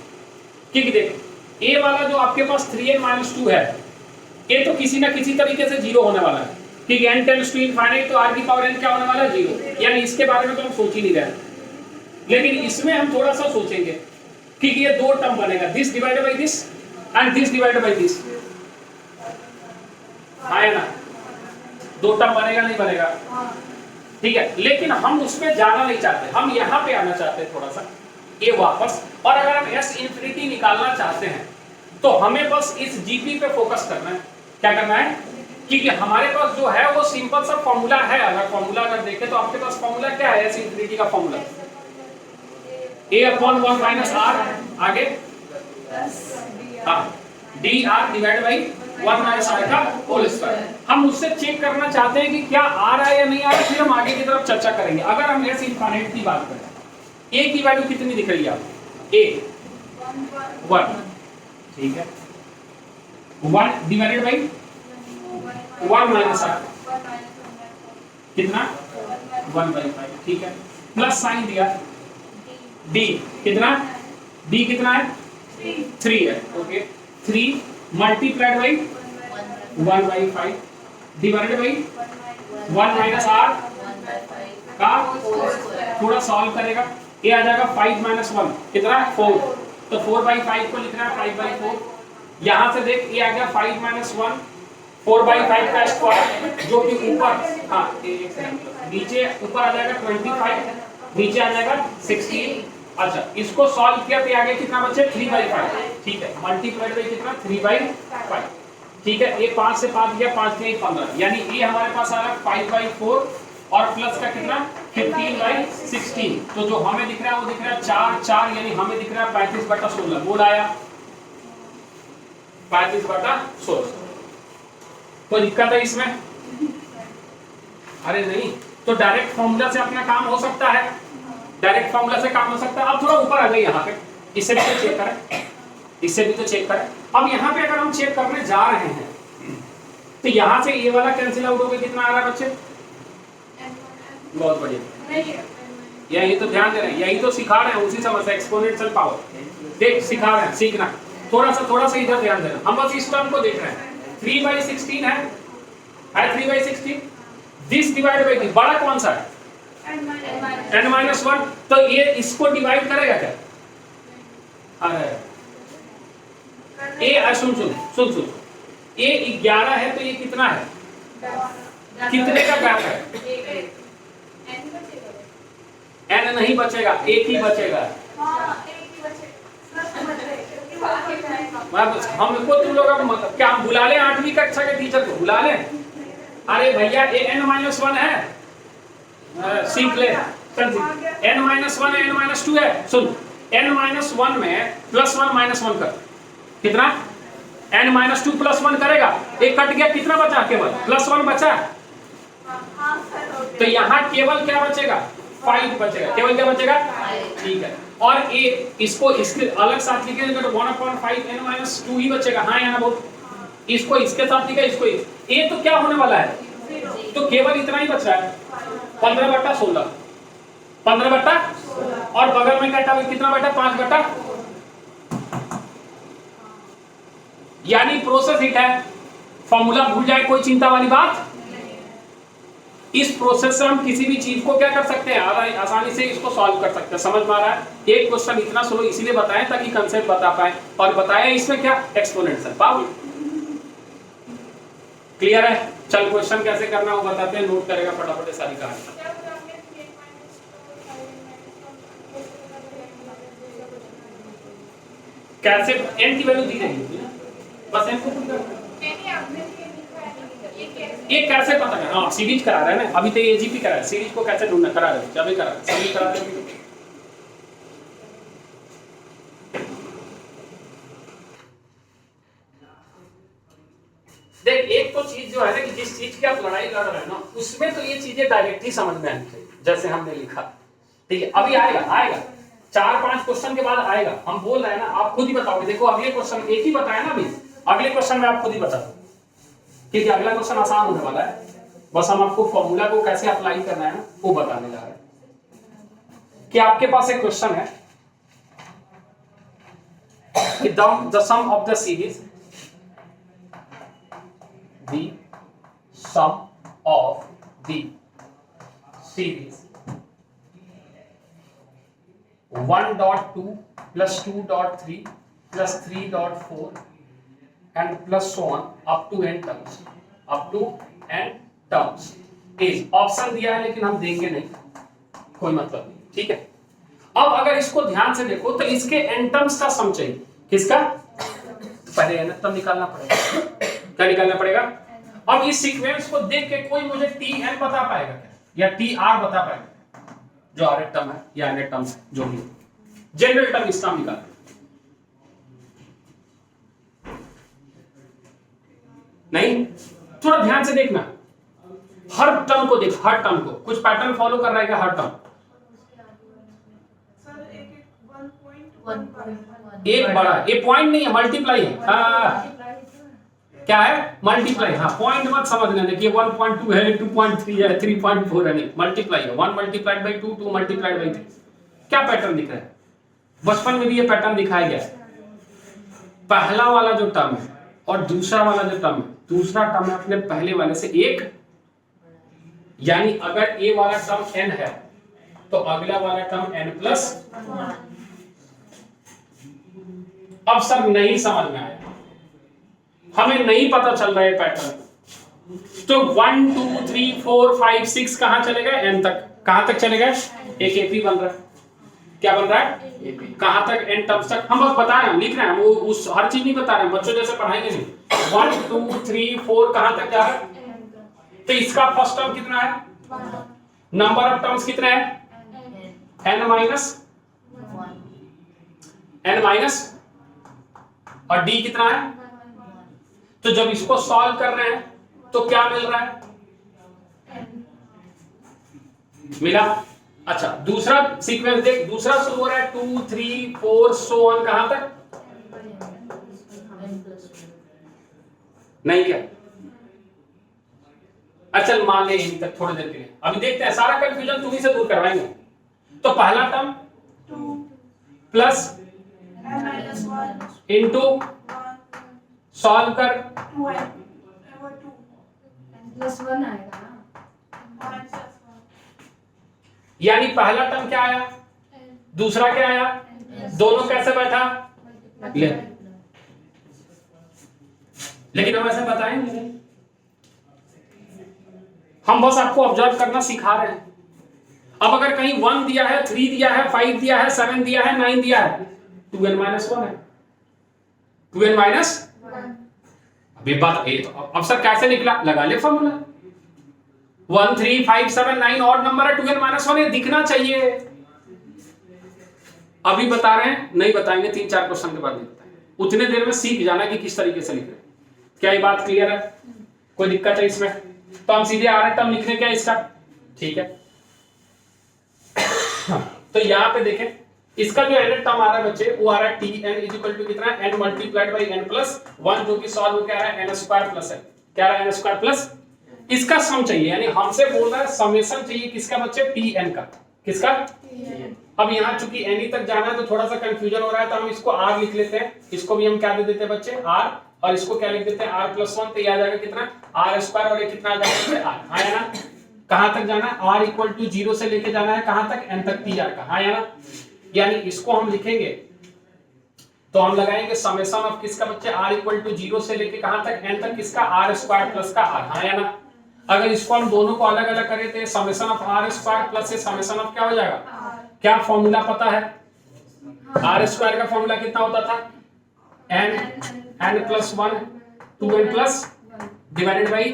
क्योंकि देख ए वाला जो आपके पास 3n - 2 है ये तो किसी ना किसी तरीके से जीरो होने वाला है, क्योंकि n टेंड्स टू इनफाइनाइट तो r की पावर n क्या होने वाला है 0, यानी इसके बारे में तो हम सोच ही नहीं रहे। लेकिन इसमें हम थोड़ा सा सोचेंगे क्योंकि ये दो टर्म बनेगा, this divided by this and this divided by this, है ना? दो टर्म बनेगा नहीं बनेगा? ठीक है। लेकिन हम उसमें जाना नहीं चाहते, हम यहाँ पे आना चाहते हैं थोड़ा सा ये वापस। और अगर हम s इंफिनिटी निकालना चाहते हैं तो हमें बस इस जीपी पे फोकस करना है। क्या करना है? क्योंकि हमारे पास जो है वो सिंपल सा फॉर्मूला है। अगर फॉर्मूला अगर देखें तो आपके पास फॉर्मूला क्या है s इंफिनिटी का फॉर्मूला? a/1 - r आगे हाँ dr divide by 1 minus r का होल स्क्वायर। हम उससे चेक करना चाहते हैं कि क्या आ रहा है या नहीं आ रहा है, फिर हम आगे की तरफ चर्चा करेंगे। अगर हम एस इनफिनिट की बात करें, ए की वैल्यू कितनी दिख रही है आपको? ए 1, ठीक है, 1 डिवाइडेड बाई 1 माइनस आर कितना 1/5, ठीक है, प्लस साइन दिया, डी कितना, डी कितना है 3 है, okay, 3 multiplied by 1/5 divided by 1 minus r का, थोड़ा सॉल्व करेगा, ये आ जाएगा 5 माइनस 1 कितना 4, तो 4/5 को लिख रहा है 5/4, यहां से देख ये आ गया 5 माइनस 1 4/5 का स्क्वायर, जो कि ऊपर, हाँ नीचे ऊपर आ जाएगा 25, नीचे आ जाएगा 16। अच्छा, इसको सॉल्व किया तो आगे कितना बचे 3/5, ठीक है, मल्टीप्लाइड बाई कितना 3/5, ठीक है, ये 5 से 5 गया, 5 से 15, यानी ये हमारे पास आ रहा है 5/4 और प्लस का कितना 15/16, तो जो हमें दिख रहा है वो दिख रहा है 4, यानी हमें दिख रहा है 35/16, बोल आया 35/16। कोई दिक्कत है इसमें? अरे नहीं, तो डायरेक्ट फॉर्मूला से अपना काम हो सकता है, डायरेक्ट फॉर्मूला से काम हो सकता है। अब थोड़ा ऊपर आ गए यहाँ पे, इससे भी तो चेक करें, इससे भी तो चेक करें। अब यहाँ पे अगर हम चेक करने जा रहे हैं तो यहाँ से ये वाला कैंसिल आउट हो गया, कितना आ रहा है बच्चे? बहुत बढ़िया, यही तो ध्यान दे रहे हैं, यही तो सिखा रहे हैं, उसी समझ एक्सपोनेंशियल पावर देख सिखा रहे हैं, सीखना थोड़ा सा इधर ध्यान देना। हम बस इस टर्म को देख रहे हैं, 3/16 है 3/16, दिस डिवाइड बाई बड़ा कौन सा है n-1, तो ये इसको डिवाइड करेगा क्या? अरे ए सुन ये 11 है तो ये कितना है, कितने का गैप है? n नहीं बचेगा, एक ही बचेगा। हमको तुम लोग अब क्या हम बुला लें 8वीं कक्षा के टीचर को बुला लें? अरे भैया ये n-1 है, सीख ले, n-1 है n-2 है, सुन n-1 में +1 -1 कर, कितना n-2 +1 करेगा, एक कट गया, कितना बचा? केवल +1 बचा, तो यहाँ केवल क्या बचेगा 5 बचेगा, केवल क्या बचेगा, ठीक है। और ए इसको इसके अलग साथ लिखेंगे तो 1/5 n-2 ही बचेगा, हाँ या ना बोल, इसको इसके साथ लिखा, इसको ए तो क्या होने वाला है, तो केवल इतना ही बच रहा है 15/16, 15/16 और बगल में क्या कितना बेटा 5/, यानी प्रोसेस हिट है, फॉर्मूला भूल जाए कोई चिंता वाली बात। इस प्रोसेस से हम किसी भी चीज को क्या कर सकते हैं, आसानी से इसको सॉल्व कर सकते हैं। समझ में आ रहा है? एक क्वेश्चन इतना स्लो इसीलिए बताएं ताकि कंसेप्ट बता पाए, और बताया इसमें क्या एक्सपोनेंशियल पावर। क्लियर है? चल क्वेश्चन कैसे करना वो बताते हैं, नोट करेगा फटाफट सारी कहानी। कैसे n की वैल्यू दी रहेगी ना, बस n को पुट करना। ये कैसे पता करना? हाँ सीरीज करा रहे हैं ना, अभी तो एजीपी करा है, सीरीज को कैसे ढूंढना करा रहे हैं, अभी करा सभी करा रहे हैं। देख एक तो चीज जो है ना कि जिस चीज की आप लड़ाई लड़ रहे हैं ना उसमें तो ये चीजें डायरेक्ट ही समझ में आनी चाहिए, जैसे हमने लिखा, ठीक है। अभी आएगा 4-5 क्वेश्चन के बाद आएगा, हम बोल रहे हैं ना, आप खुद ही बताओगे। देखो अगले क्वेश्चन एक ही बताया ना, अभी अगले क्वेश्चन में आप खुद ही बता दो, क्योंकि अगला क्वेश्चन आसान होने वाला है, बस हम आपको फॉर्मूला को कैसे अप्लाई करना है ना वो बताने जा रहे हैं। कि आपके पास एक क्वेश्चन है कि the sum of the series, the sum of the series 1.2 plus 2.3 plus 3.4 and plus so on up to n terms, is option दिया है लेकिन हम देंगे नहीं, कोई मतलब नहीं, ठीक है। अब अगर इसको ध्यान से देखो तो इसके n टर्म्स का सम चाहिए, किसका? पहले n टर्म निकालना पड़ेगा, क्या निकालना पड़ेगा? अब इस सीक्वेंस को देख के कोई मुझे tn बता पाएगा क्या, या tr बता पाएगा, जो r टर्म है या n टर्म है, जो भी जनरल टर्म इसका निकाल। नहीं, थोड़ा ध्यान से देखना, हर टर्म को देख, हर टर्म को कुछ पैटर्न फॉलो कर रहा है क्या? हर टर्म एक बड़ा, ये पॉइंट नहीं है, मल्टीप्लाई है। क्या है? मल्टीप्लाई। हाँ, पॉइंट मत समझ लेना कि 1.2 है, 2.3 है, 3.4 है, नहीं, मल्टीप्लाई है। 1 मल्टीप्लाइड बाई 2, 2 मल्टीप्लाइड बाई 3। क्या पैटर्न दिख रहा है? बचपन में भी ये पैटर्न दिखाया गया है। पहला वाला जो टर्म है और दूसरा वाला जो टर्म है, दूसरा टर्म है अपने पहले वाले से एक, यानी अगर ए वाला टर्म n है तो अगला वाला टर्म n+1। अब सर नहीं समझ में आया, हमें नहीं पता चल रहा है पैटर्न, तो 1 2 3 4 5 6 कहां चलेगा? n तक। कहां तक चलेगा? एक एपी बन रहा है। क्या बन रहा है? एपी। कहां तक? n टर्म्स तक। हम बस बता रहे हैं, लिख रहे हैं, वो उस हर चीज नहीं बता रहे हैं, बच्चों जैसे पढ़ाएंगे नहीं। 1 2 3 4 कहां तक जा रहा है? तो इसका फर्स्ट टर्म कितना है? नंबर ऑफ टर्म्स कितने हैं? n-1 और d कितना है? तो जब इसको सॉल्व कर रहे हैं तो क्या मिल रहा है? मिला। अच्छा, दूसरा सीक्वेंस देख, दूसरा शुरू हो रहा है 2 3 4 सो ऑन, कहां तक? नहीं क्या? अच्छा मान ले यहीं तक थोड़ी देर के लिए, अभी देखते हैं, सारा कंफ्यूजन तुम्ही से दूर करवाएंगे। तो पहला टर्म 2 प्लस इनटू सॉल्व कर 2n+1 आएगा, यानी पहला टर्म क्या आया, दूसरा क्या आया, दोनों कैसे बैठा? ले। लेकिन हम ऐसे बताएंगे नहीं, हम बस आपको ऑब्जर्व करना सिखा रहे हैं। अब अगर कहीं 1 दिया है, 3 दिया है, 5 दिया है, 7 दिया है, 9 दिया है, 2n-1 है। 2n-1 अभी बात ये, तो अब सर कैसे निकला? लगा ले फॉर्मूला, 1 3 5 7 9 ऑड नंबर है, 2n-1 है, दिखना चाहिए। अभी बता रहे हैं, नहीं बताएंगे, 3-4 क्वेश्चन के बाद नहीं बताएंगे। उतने देर में सीख जाना कि किस तरीके से लिख रहे हैं। क्या ये बात क्लियर है? कोई दिक्कत है इसमें? तो हम सीधे आ रहे हैं टर्म लिखने क्या इसका, ठीक है। तो यहाँ पे देखें, इसका जो एनथ टर्म आ रहा है बच्चे, वो आ रहा है tn इक्वल टू कितना? n मल्टीप्लाइड बाई n+1, जो कि सॉल्व हो क्या रहा है? n² प्लस है। क्या रहा है? n² plus. इसका सम चाहिए, यानी हमसे बोल रहा है समेशन चाहिए किसका बच्चे? tn का। किसका? अब यहाँ चूंकि n तक जाना है तो थोड़ा सा कंफ्यूजन हो रहा है, तो हम इसको r लिख लेते हैं। इसको भी हम क्या दे देते हैं बच्चे? r, और इसको क्या लिख देते हैं? r+1। तो ये आ जाएगा कितना? r², और ये कितना आ जाएगा? r। आया ना? कहां तक जाना है? r इक्वल टू 0 से लेके जाना है कहां तक? n तक tr का। आया ना? यानी इसको हम लिखेंगे तो हम लगाएंगे समेशन ऑफ किसका बच्चे? r इक्वल टू 0 से लेके कहां तक? n तक, किसका? r² प्लस का r। आया ना? अगर इसको हम दोनों को अलग अलग करें तो समेशन ऑफ r² प्लस से समेशन ऑफ क्या हो जाएगा? क्या फॉर्मूला पता है? r² का फॉर्मूला कितना होता था? n+1 2n+ divided by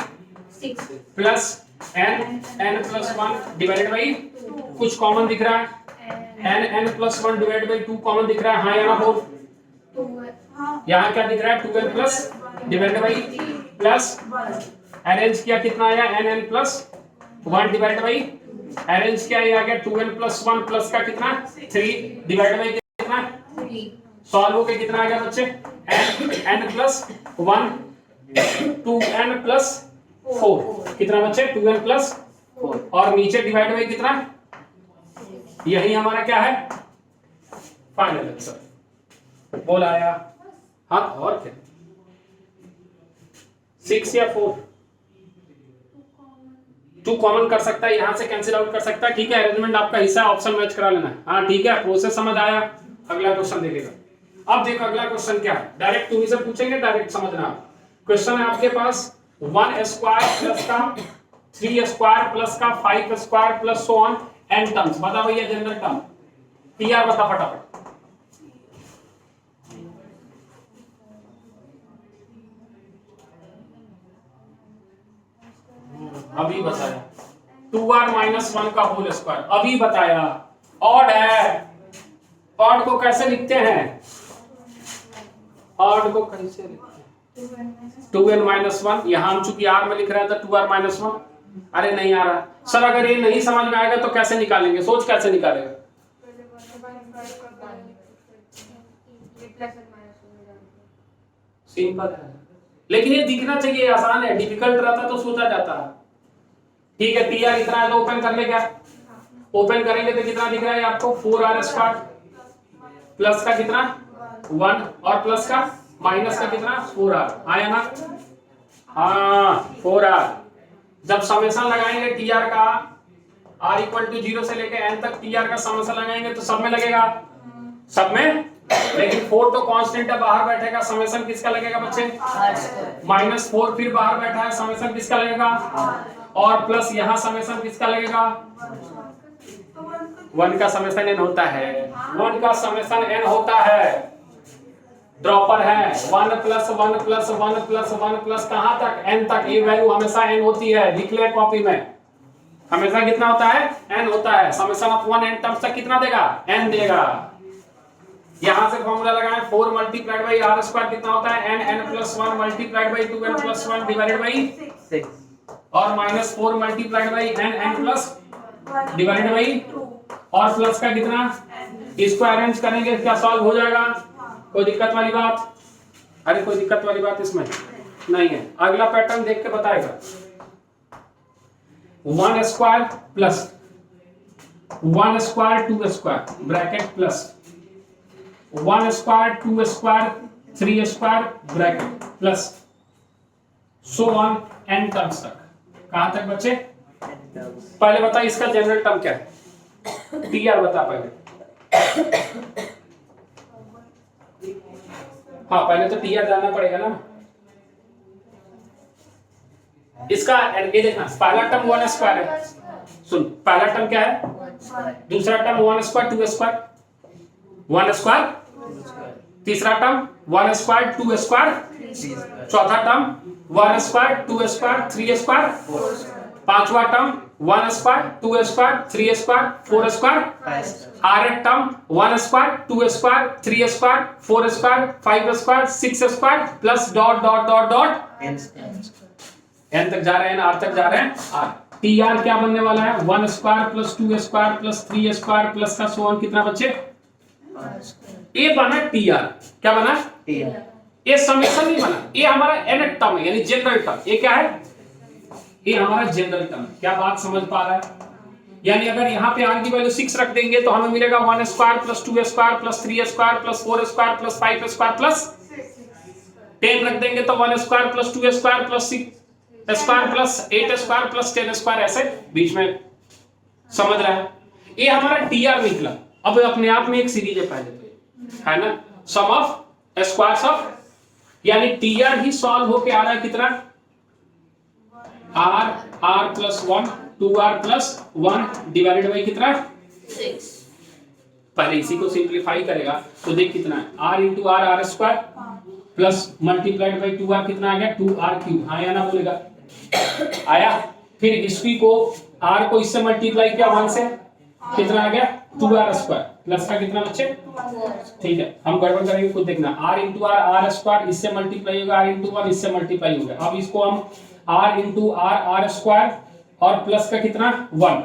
6 plus n+1 divided by, कुछ कॉमन दिख रहा है? n+1 डिवाइडेड बाई 2 कॉमन दिख रहा है, हाँ या ना बोल? यहाँ क्या दिख रहा है? 2n+ divided by plus arrange किया कितना आया? n+1 डिवाइडेड बाई अरेंज किया ये आ गया 2n+1 प्लस का कितना? 3 डिवाइडेड बाई कितना? 3 सॉल्व होके कितना आ गया बच्चे? n+1 2n+4 कितना बच्चे? 2n+4, और नीचे डिवाइड बाई कितना? यही हमारा क्या है? Final answer. बोल आया? हाँ, और क्या? 6 या 4? 2 कॉमन कर सकता है, यहां से कैंसिल आउट कर सकता है, ठीक है। अरेंजमेंट आपका हिस्सा, ऑप्शन मैच करा लेना है। हाँ ठीक है, प्रोसेस समझ आया? अगला क्वेश्चन देखेगा। अब देखो अगला क्वेश्चन क्या है, डायरेक्ट तुम्ही से पूछेंगे, डायरेक्ट समझना। क्वेश्चन है आपके पास 1² प्लस का 3² प्लस का 5² plus so on n terms. बता भैया जनरल टर्म tr बता फटाफट। अभी बताया 2r-1 का होल स्क्वायर, अभी बताया। ऑड है, ऑड को कैसे लिखते हैं? ऑड को कैसे लिखते हैं? 2n-1। यहाँ हम चूंकि r में लिख रहे हैं तो 2r-1। अरे नहीं आ रहा सर, अगर ये नहीं समझ में आएगा तो कैसे निकालेंगे, सोच कैसे निकालेगा? सिंपल है, लेकिन ये दिखना चाहिए, आसान है। डिफिकल्ट रहता तो सोचा जाता है। ठीक है, टी आर इतना है तो ओपन कर ले, क्या ओपन करेंगे तो कितना दिख रहा है आपको? 4r² प्लस का कितना 1 और प्लस का माइनस का कितना 4r आया ना? हाँ 4r। जब समेशन लगाएंगे टी आर का, r इक्वल टू 0 से लेके n तक टी आर का समेशन लगाएंगे तो सब में लगेगा, सब में। लेकिन 4 तो कांस्टेंट है, बाहर बैठेगा, समेशन किसका लगेगा बच्चे? -4 फिर बाहर बैठा है, समेशन किसका लगेगा? और प्लस यहाँ समेशन किसका लगेगा? 1 का समेशन n होता है, 1 का समेशन n होता है। ड्रॉपर है 1 प्लस 1 प्लस 1 प्लस 1 प्लस कहां तक? n तक। ये वैल्यू हमेशा n होती है, लिख ले कॉपी में। हमेशा कितना होता है? n होता है। समेशन ऑफ 1 n टर्म्स तक कितना देगा? n देगा। यहां से फॉर्मूला लगाएं, 4 मल्टीप्लाइड बाई r स्क्वायर कितना होता है? n plus 1 multiplied by 2n plus 1 divided by 6 और -4 multiplied by n plus divided by और प्लस का कितना? इसको अरेंज करेंगे, क्या सॉल्व हो जाएगा? कोई दिक्कत वाली बात? अरे कोई दिक्कत वाली बात इसमें नहीं है। अगला पैटर्न देख के बताएगा। 1 square plus 1 square 2 square bracket plus 1 square 2 square 3 square bracket plus so on n terms तक। कहां तक बच्चे? पहले बता इसका जनरल टर्म क्या है? टी आर बता पहले। हाँ पहले तो टी आर जानना पड़ेगा ना। इसका ये देखना, पहला टर्म 1 स्क्वायर है। सुन, पहला टर्म क्या है? दूसरा टर्म 1 स्क्वायर 2 स्क्वायर 1 स्क्वायर, तीसरा टर्म 1 स्क्वायर 2 स्क्वायर, चौथा टर्म 1 स्क्वायर 2 स्क्वायर 3 स्क्वायर, पांचवा term 1 square 2 square 3 square 4 square, आठवां term 1 square 2 square 3 square 4 square 5 square 6 square plus dot dot dot dot n तक जा रहे हैं, r तक जा रहे हैं। r टी आर क्या बनने वाला है? 1 square plus 2 square plus 3 square plus का सो ऑन कितना बच्चे? ये बना टी आर। क्या बना? T R. ये समेशन नहीं बना, ये हमारा n टर्म है, यानी जनरल टर्म। ये क्या है? ये हमारा जनरल टर्म। क्या बात समझ पा रहा है? यानी अगर यहाँ पे r की वैल्यू 6 रख देंगे तो हमें मिलेगा 1 square plus 2 square plus 3 square plus 4 square plus 5 square plus 10 रख देंगे तो 1 square plus 2 square plus 6 square plus 8 square plus 10 square, ऐसे बीच में। समझ रहा है? ये हमारा टी आर निकला। अब अपने आप में एक सीरीज है पहले तो, है ना? सम ऑफ स्क्वायर्स ऑफ, यानी टी आर ही सॉल्व होके आ रहा है कितना? r plus 1 2r plus 1 divided by कितना? 6। पहले इसी को सिंप्लीफाई करेगा तो देख कितना है? r into r square plus multiplied by 2r कितना आ गया? 2r cube. आया ना? बोलेगा आया। फिर इसी को r को इससे मल्टीप्लाई किया 1 से, कितना आ गया? 2r स्क्वायर प्लस का कितना बच्चे? ठीक है, हम गड़बड़ करेंगे खुद देखना। r इंटू r स्क्वायर इससे मल्टीप्लाई होगा, r इंटू 1 इससे मल्टीप्लाई होगा। अब इसको हम r इंटू r स्क्वायर और प्लस का कितना 1,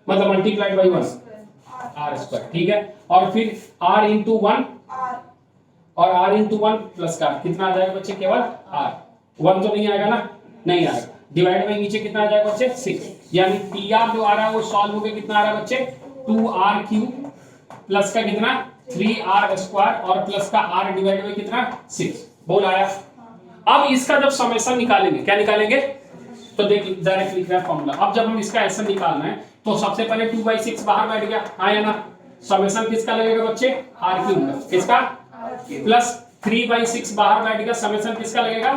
मतलब मल्टीप्लाइड बाई 1 r स्क्वायर। ठीक है, और फिर r इंटू 1 और r इंटू 1 प्लस का कितना आ जाएगा बच्चे? केवल r। 1 तो नहीं आएगा ना? नहीं आएगा। डिवाइड बाई नीचे कितना आ जाएगा बच्चे? 6। यानी टी आर जो आ रहा है वो सॉल्व होकर कितना आ रहा है बच्चे? 2r क्यूब प्लस का कितना 3r स्क्वायर और प्लस का r डिवाइड बाई कितना 6। बोल आया। अब इसका जब समेशन निकालेंगे, क्या निकालेंगे? तो देख डायरेक्ट लिख रहा है फॉर्मूला। अब जब हम इसका एसएन निकालना है तो सबसे पहले 2/6 बाहर बैठ गया, आया ना? समेशन किसका लगेगा बच्चे? r क्यूब का। किसका? प्लस 3/6 बाहर बैठ गया, समेशन किसका लगेगा?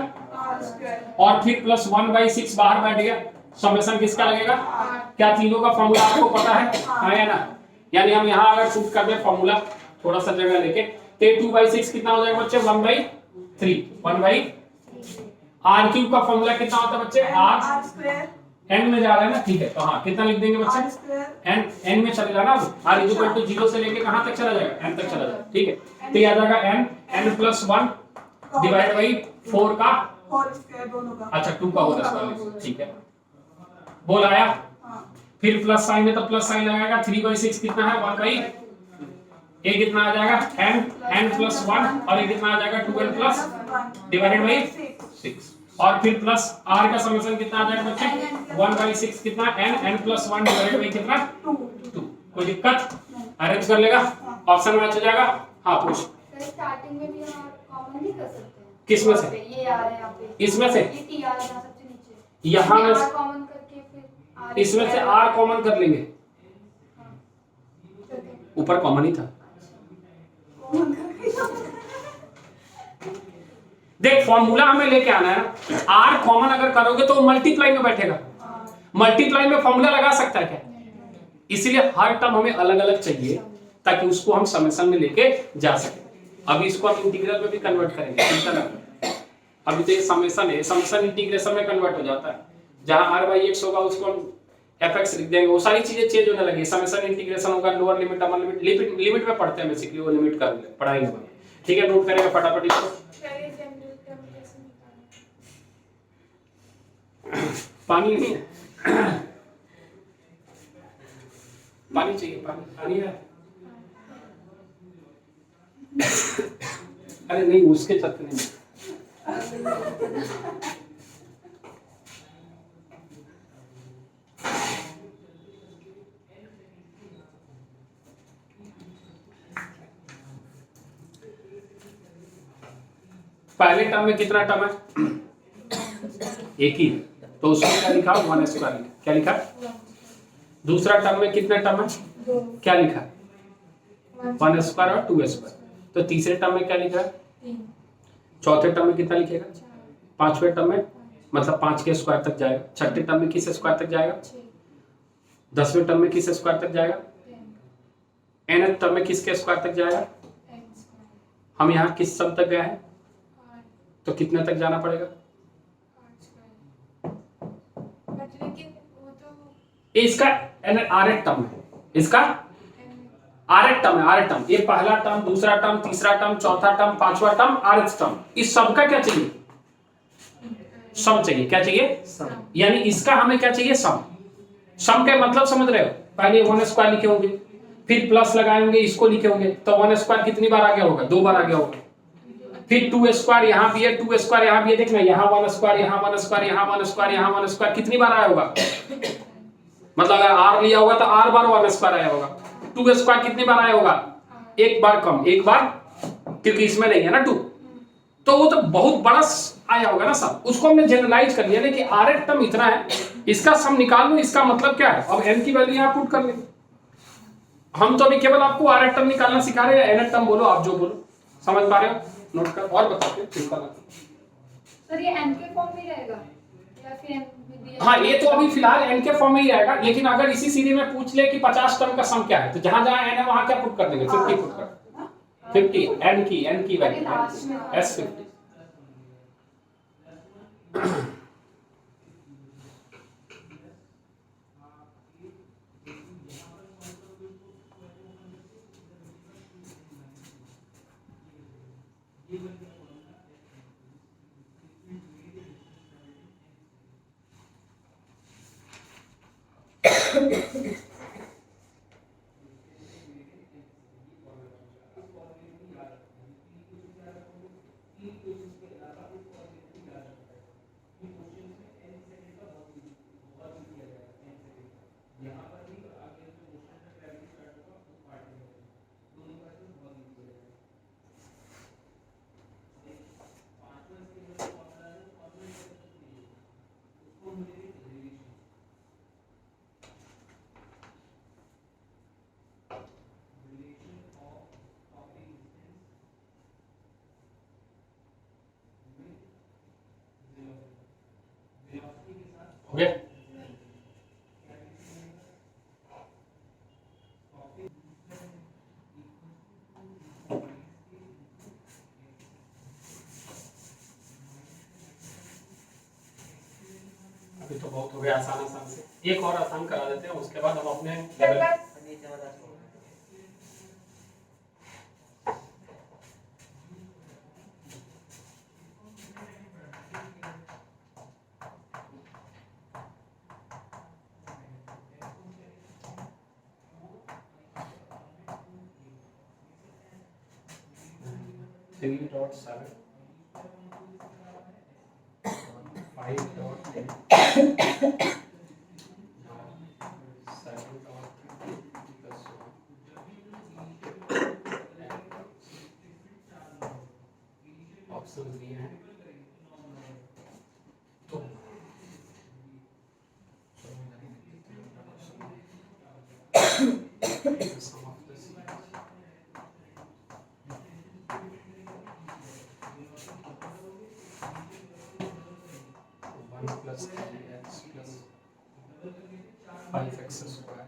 और फिर प्लस 1/6 बाहर बैठ गया, समेशन किसका लगेगा? क्या तीनों का फॉर्मूला आपको पता है? आया ना? यानी हम यहाँ अगर पुट कर दे फॉर्मूला थोड़ा सा जगह लेके, तो 2/6 कितना हो जाएगा बच्चे? 1/3 1/, r क्यूब का फॉर्मूला कितना होता है बच्चे? r स्क्वायर n में जा रहा है ना? ठीक है, तो हाँ कितना लिख देंगे बच्चे? n में चलेगा ना? r इज इक्वल टू 0 से लेके कहां तक चला जाएगा? n तक चला जाएगा। ठीक है, तो ये आ जाएगा n प्लस 1 डिवाइड बाई 4 का होल स्क्वायर दोनों का। अच्छा 2 का होल स्क्वायर, ठीक है। बोल आया, हाँ। फिर प्लस साइन है तो प्लस साइन लगाएगा। 3/6 कितना है 1/, ये कितना आ जाएगा n प्लस 1 और ये कितना आ जाएगा 12 प्लस डिवाइडेड बाई 6 और फिर प्लस r का समेशन कितना आ जाएगा बच्चे 1/6 कितना n प्लस 1 डिवाइडेड बाई कितना 2। कोई दिक्कत? अरेंज कर लेगा, ऑप्शन मैच हो जाएगा। हाँ पूछ। सर स्टार्टिंग में भी हम कॉमन नहीं कर सकते हैं? किस में से? ये आ रहा है यहाँ पे, इसमें से? ये टी आ रहा है सबसे नीचे, यहाँ में r कॉमन करके फिर r इसमें से r कॉमन कर लेंगे, ऊपर कॉमन ही था। देख फॉर्मूला हमें लेके आना है ना, r कॉमन अगर करोगे तो मल्टीप्लाई में बैठेगा, मल्टीप्लाई में फॉर्मूला लगा सकता है क्या? इसीलिए हर टर्म हमें अलग अलग चाहिए ताकि उसको हम समेशन में लेके जा सके। अभी इसको हम इंटीग्रल में भी कन्वर्ट करेंगे, चिंता ना करो। अभी तो ये समेशन है, समेशन इंटीग्रेशन में कन्वर्ट हो जाता है। जहां r/x होगा उसको हम fx लिख देंगे, वो सारी चीजें चेंज होने लगी। समेशन इंटीग्रेशन होगा, lower limit upper limit, limit में पढ़ते हैं बेसिकली, वो लिमिट कर ले पढ़ाएंगे। ठीक है, नोट करेंगे फटाफट इसको। पानी नहीं है, पानी चाहिए, पानी है। अरे नहीं, उसके चक्कर में पहले टर्म में कितना टर्म है? एक ही, तो उसमें क्या लिखा 1/2, क्या लिखा? दूसरा टर्म में कितने टर्म है? क्या लिखा? 1² और 2²। तो तीसरे टर्म में क्या लिखा है? चौथे टर्म में कितना लिखेगा? पांचवें टर्म में मतलब 5 के स्क्वायर तक जाएगा। छठे टर्म में किस स्क्वायर तक जाएगा? 10वें टर्म में किस स्क्वायर तक जाएगा? nth टर्म में किसके स्क्वायर तक जाएगा? हम यहाँ किस सम तक गए हैं, तो कितने तक जाना पड़ेगा? इसका rth टर्म है, इसका rth टर्म है, rth टर्म। ये पहला टर्म, दूसरा टर्म, तीसरा टर्म, चौथा टर्म, पांचवा टर्म, rth टर्म। इस सब का क्या चाहिए? सम चाहिए। क्या चाहिए? सम। यानी इसका हमें क्या चाहिए? सम। सम का मतलब समझ रहे हो? पहले 1² लिखे होंगे, फिर प्लस लगाए होंगे, इसको लिखे होंगे, तो 1² कितनी बार आ गया होगा? 2 बार आ गया होगा। फिर 2² यहाँ भी है, 2² यहाँ भी है, देखना यहाँ 1², यहाँ 1², यहाँ 1², यहाँ 1², कितनी बार आया होगा? मतलब अगर r लिया होगा तो r बार 1² आया होगा। 2² कितनी बार आया होगा? एक बार कम, एक बार, क्योंकि इसमें नहीं है ना 2, तो वो तो बहुत बड़ा आया होगा ना सब। उसको हमने जनरलाइज कर लिया कि rth टर्म इतना है, इसका सम निकाल लो, इसका मतलब क्या है? अब n की वैल्यू यहाँ पुट कर लेंगे। हम तो अभी केवल आपको rth टर्म निकालना सिखा रहे हैं, nth टर्म बोलो, आप जो बोलो। समझ पा रहे हो? नोट कर और बताते हैं, चिंता ना। सर ये n के फॉर्म में रहेगा या फिर n में दिया? हाँ, ये तो अभी फिलहाल n के फॉर्म में ही रहेगा, लेकिन अगर इसी सीरीज में पूछ ले कि 50 टर्म का सम क्या है, तो जहां जहां n है वहां क्या पुट कर देंगे? 50 पुट कर, 50 n की वैल्यू s50। हो गया? अभी तो बहुत हो गया आसान आसान से, एक और आसान करा देते हैं, उसके बाद हम अपने लेवल 3.7 5.10 7.30 plus 1 ऑप्शन दिए हैं तो sum of the series 1 plus 3x plus 5x square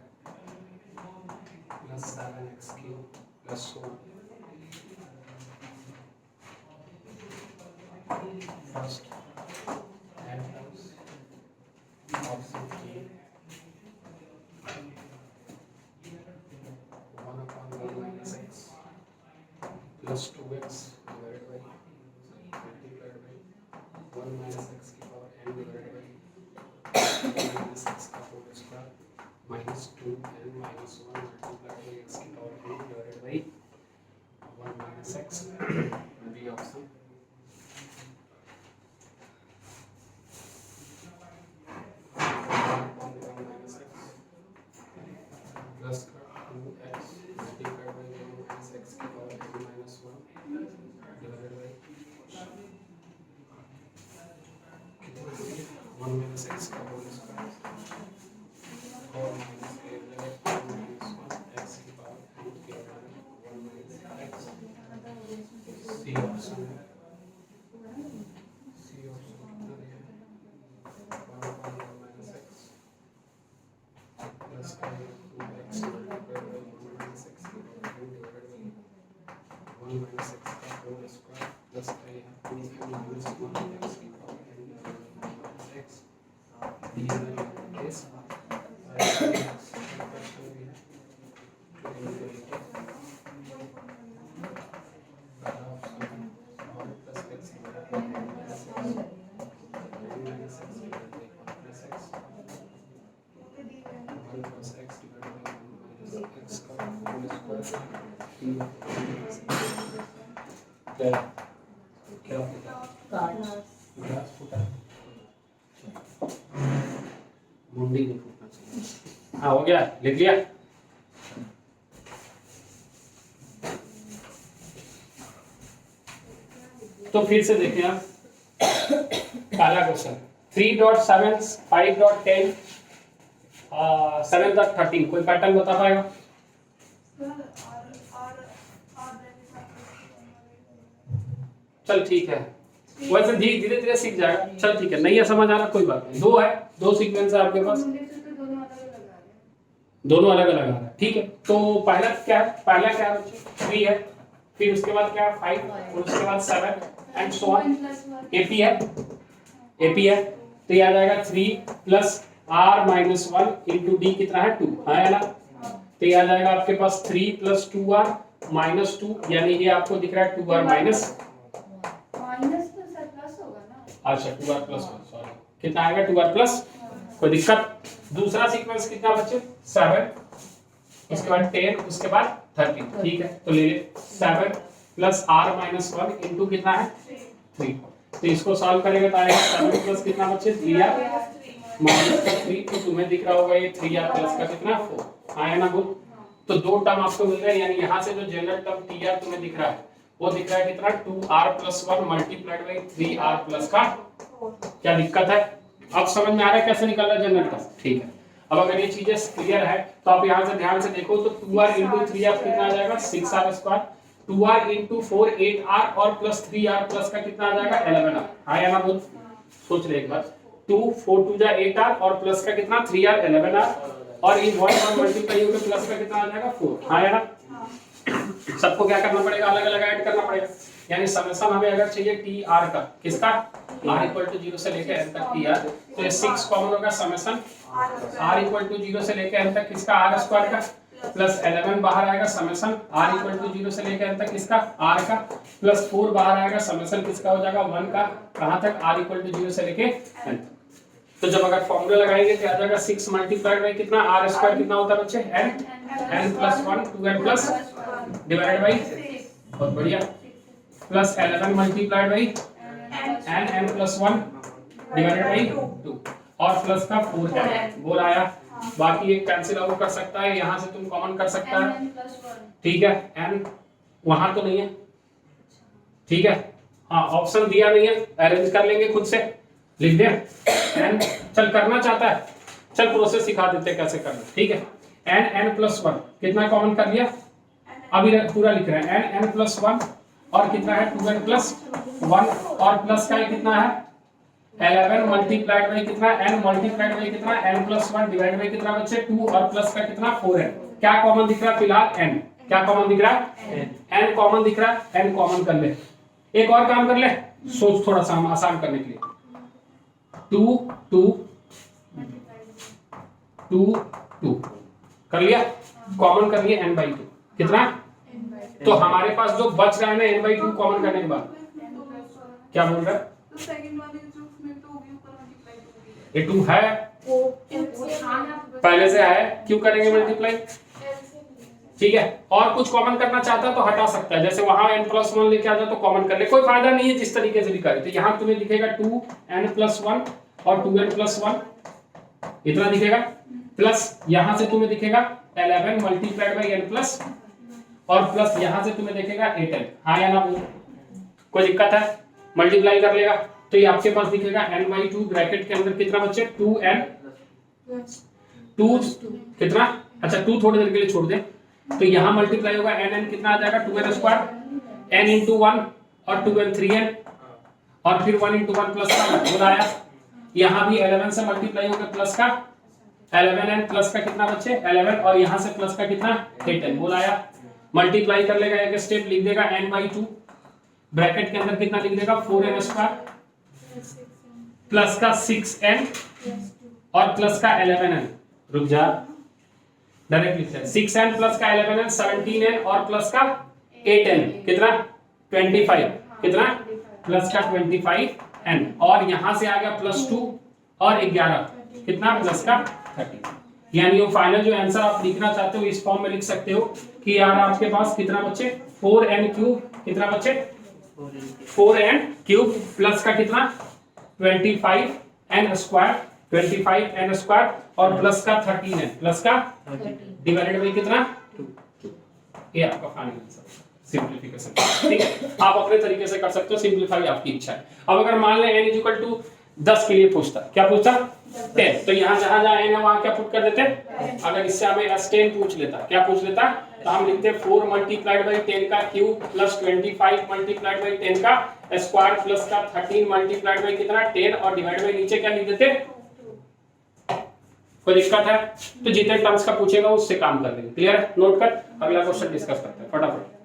plus 7x cube plus so first and terms option A 1 upon 1 minus x plus 2x divided by multiplied by 1 minus x की power n divided by 1 minus x का whole square minus 2n minus 1 multiplied by x की power n divided by 1 minus x B option 1 minus x plus 2x multiplied by 1 minus x की power n minus 1 divided by 1 minus x का whole square 4 minus a divided by 1 minus 1 x की power n divided by 1 minus x C option है C option कितना दिया है 1 upon 1 minus x plus 2x multiplied by 1 minus x की power n divided by 1 minus x का whole square plus 2n minus 1 x की power n divided by 1 minus x दिया है case question भी है मुंडी नहीं फूटना चाहिए हाँ हो गया लिख लिया तो फिर से देखिए आप पहला क्वेश्चन 3.7 5.10 7.13 कोई पैटर्न बता पाएगा चल ठीक है वैसे धीरे धीरे सीख जाएगा चल ठीक है नहीं है समझ आ रहा कोई बात नहीं दो सीक्वेंस है आपके पास दोनों अलग अलग आ रहा है ठीक है तो पहला क्या है 3 है फिर उसके बाद क्या है 5 और उसके बाद 7 एंड सो ऑन एपी है तो ये आ जाएगा 3 plus r minus 1 into D कितना है 2 है ना तो ये आ जाएगा आपके पास 3 प्लस 2r माइनस 2 यानी ये आपको दिख रहा है 2r माइनस तो सर प्लस होगा ना अच्छा 2r प्लस सॉरी कितना आएगा 2r प्लस कोई दिक्कत दूसरा सीक्वेंस कितना बच्चे 7 उसके बाद 10 उसके बाद 13 ठीक है तो ले ले 7 प्लस r माइनस 1 इंटू कितना है 3 तो इसको सॉल्व करेंगे तो आएगा 7 प्लस कितना बच्चे 3r माइनस 3 तो तुम्हें दिख रहा होगा ये 3r प्लस का कितना 4 आया ना बोल तो दो टर्म आपको मिल रहा है यानी यहाँ से जो जनरल टर्म tr तुम्हें दिख रहा है वो दिख रहा है कितना 2r plus 1 multiplied by 3r plus का क्या दिक्कत है अब समझ में आ रहा है कैसे निकल रहा है जनरल टर्म ठीक है अब अगर ये चीजें क्लियर है तो आप यहाँ से ध्यान से देखो तो 2r इंटू 3r कितना आ जाएगा 6r square 2r into 4 8r और प्लस 3r प्लस का कितना आ जाएगा 11r आया ना बोल सोच ले एक बार 2 4 2 जा 8r और प्लस का कितना 3r 11r और इन 1 मल्टीप्लाई होकर प्लस का कितना आ जाएगा 4 आया ना सबको क्या करना पड़ेगा अलग अलग ऐड करना पड़ेगा यानी समेशन हमें अगर चाहिए tr का किसका r इक्वल टू 0 से लेकर n तक tr तो ये 6 कॉमन होगा समेशन r इक्वल टू 0 से लेकर n तक किसका r स्क्वायर का प्लस 11 बाहर आएगा समेशन r इक्वल टू 0 से लेकर n तक किसका r का प्लस 4 बाहर आएगा समेशन किसका हो जाएगा 1 का कहां तक r इक्वल टू 0 से लेकर n तक तो जब अगर फॉर्मूला लगाएंगे तो आ जाएगा 6 मल्टीप्लाइड बाय कितना r स्क्वायर कितना होता है बच्चे n plus 1 2n plus divided by बहुत बढ़िया plus 11 multiplied by n plus 1 divided by 2 और प्लस का 4 है बोल आया। बाकी एक कैंसिल आउट कर सकता है, यहाँ से तुम कॉमन कर सकता है, ठीक है। n वहां तो नहीं है, ठीक है, हाँ ऑप्शन दिया नहीं है, अरेंज कर लेंगे खुद से, लिख दे n। चल करना चाहता है, चल प्रोसेस सिखा देते कैसे करना, ठीक है। n प्लस 1 कितना कॉमन कर लिया, अभी पूरा लिख रहे हैं n प्लस 1 और कितना है 2n प्लस 1 और प्लस का कितना है 11 मल्टीप्लाइड बाई कितना n मल्टीप्लाइड बाई कितना n प्लस 1 डिवाइड बाई कितना बच्चे 2 और प्लस का कितना 4 है। क्या कॉमन दिख रहा है फिलहाल n, क्या कॉमन दिख रहा है n कॉमन दिख रहा है, n कॉमन कर ले। एक और काम कर ले, सोच थोड़ा सा आसान करने के लिए, 2 2 2 2 कर लिया, कॉमन कर लिया n/2 कितना, तो हमारे पास जो बच रहा है ना n/2 कॉमन करने के बाद क्या बोल रहा है, ये 2 है पहले से है, क्यों करेंगे मल्टीप्लाई, ठीक है। और कुछ कॉमन करना चाहता है तो हटा सकता है, जैसे वहां n प्लस 1 लेके आ जाए तो कॉमन कर ले, कोई फायदा नहीं है जिस तरीके से भी करे। तो यहाँ तुम्हें दिखेगा 2n प्लस 1 और 2n प्लस 1 इतना दिखेगा, प्लस यहाँ से तुम्हें दिखेगा 11 मल्टीप्लाइड बाई n प्लस और प्लस यहाँ से तुम्हें देखेगा 8n, हाँ या ना बोलो, कोई दिक्कत है, मल्टीप्लाई कर लेगा तो ये आपके पास दिखेगा n/2 ब्रैकेट के अंदर कितना बच्चे 2n 2 कितना, अच्छा 2 थोड़ी देर के लिए छोड़ दे, तो यहाँ मल्टीप्लाई होगा n कितना आ जाएगा 2n स्क्वायर n इंटू 1 और 2n 3n और फिर 1 इंटू 1 प्लस का बोल आया। यहाँ भी 11 से मल्टीप्लाई होगा प्लस का 11n प्लस का कितना बच्चे 11 और यहाँ से प्लस का कितना 8n बोल आया। मल्टीप्लाई कर लेगा, एक स्टेप लिख देगा n/2 ब्रैकेट के अंदर कितना लिख देगा 4n स्क्वायर प्लस का 6n और प्लस का 11n, रुक जा डायरेक्ट लिखते हैं 6n प्लस का 11n 17n और प्लस का 8n कितना 25 कितना प्लस का 25n और यहाँ से आ गया प्लस 2 और 11 कितना प्लस का 30। यानी वो फाइनल जो आंसर आप लिखना चाहते हो इस फॉर्म में लिख सकते हो कि यार आपके पास कितना बच्चे 4n³ कितना बच्चे 4n³ प्लस का कितना 25n स्क्वायर 25n स्क्वायर और प्लस का 13n प्लस का डिवाइडेड बाई कितना 2। ये आपका फाइनल आंसर सिंपलीफिकेशन, ठीक है। आप अपने तरीके से कर सकते हो, सिंपलीफाई आपकी इच्छा है। अब अगर मान लें n इक्वल टू 10 के लिए पूछता, क्या पूछता 10, तो यहाँ जहां जहां n है वहां क्या पुट कर देते, अगर इससे हमें s10 पूछ लेता, क्या पूछ लेता, तो हम लिखते 4 मल्टीप्लाइड बाई 10 का क्यूब प्लस 25 मल्टीप्लाइड बाई 10 का स्क्वायर प्लस का 13 मल्टीप्लाइड बाई कितना 10 और डिवाइड बाई नीचे क्या लिख देते, कोई दिक्कत है तो जितने टर्म्स का पूछेगा उससे काम कर लेंगे। क्लियर है, नोट कर, अगला क्वेश्चन डिस्कस करते हैं फटाफट।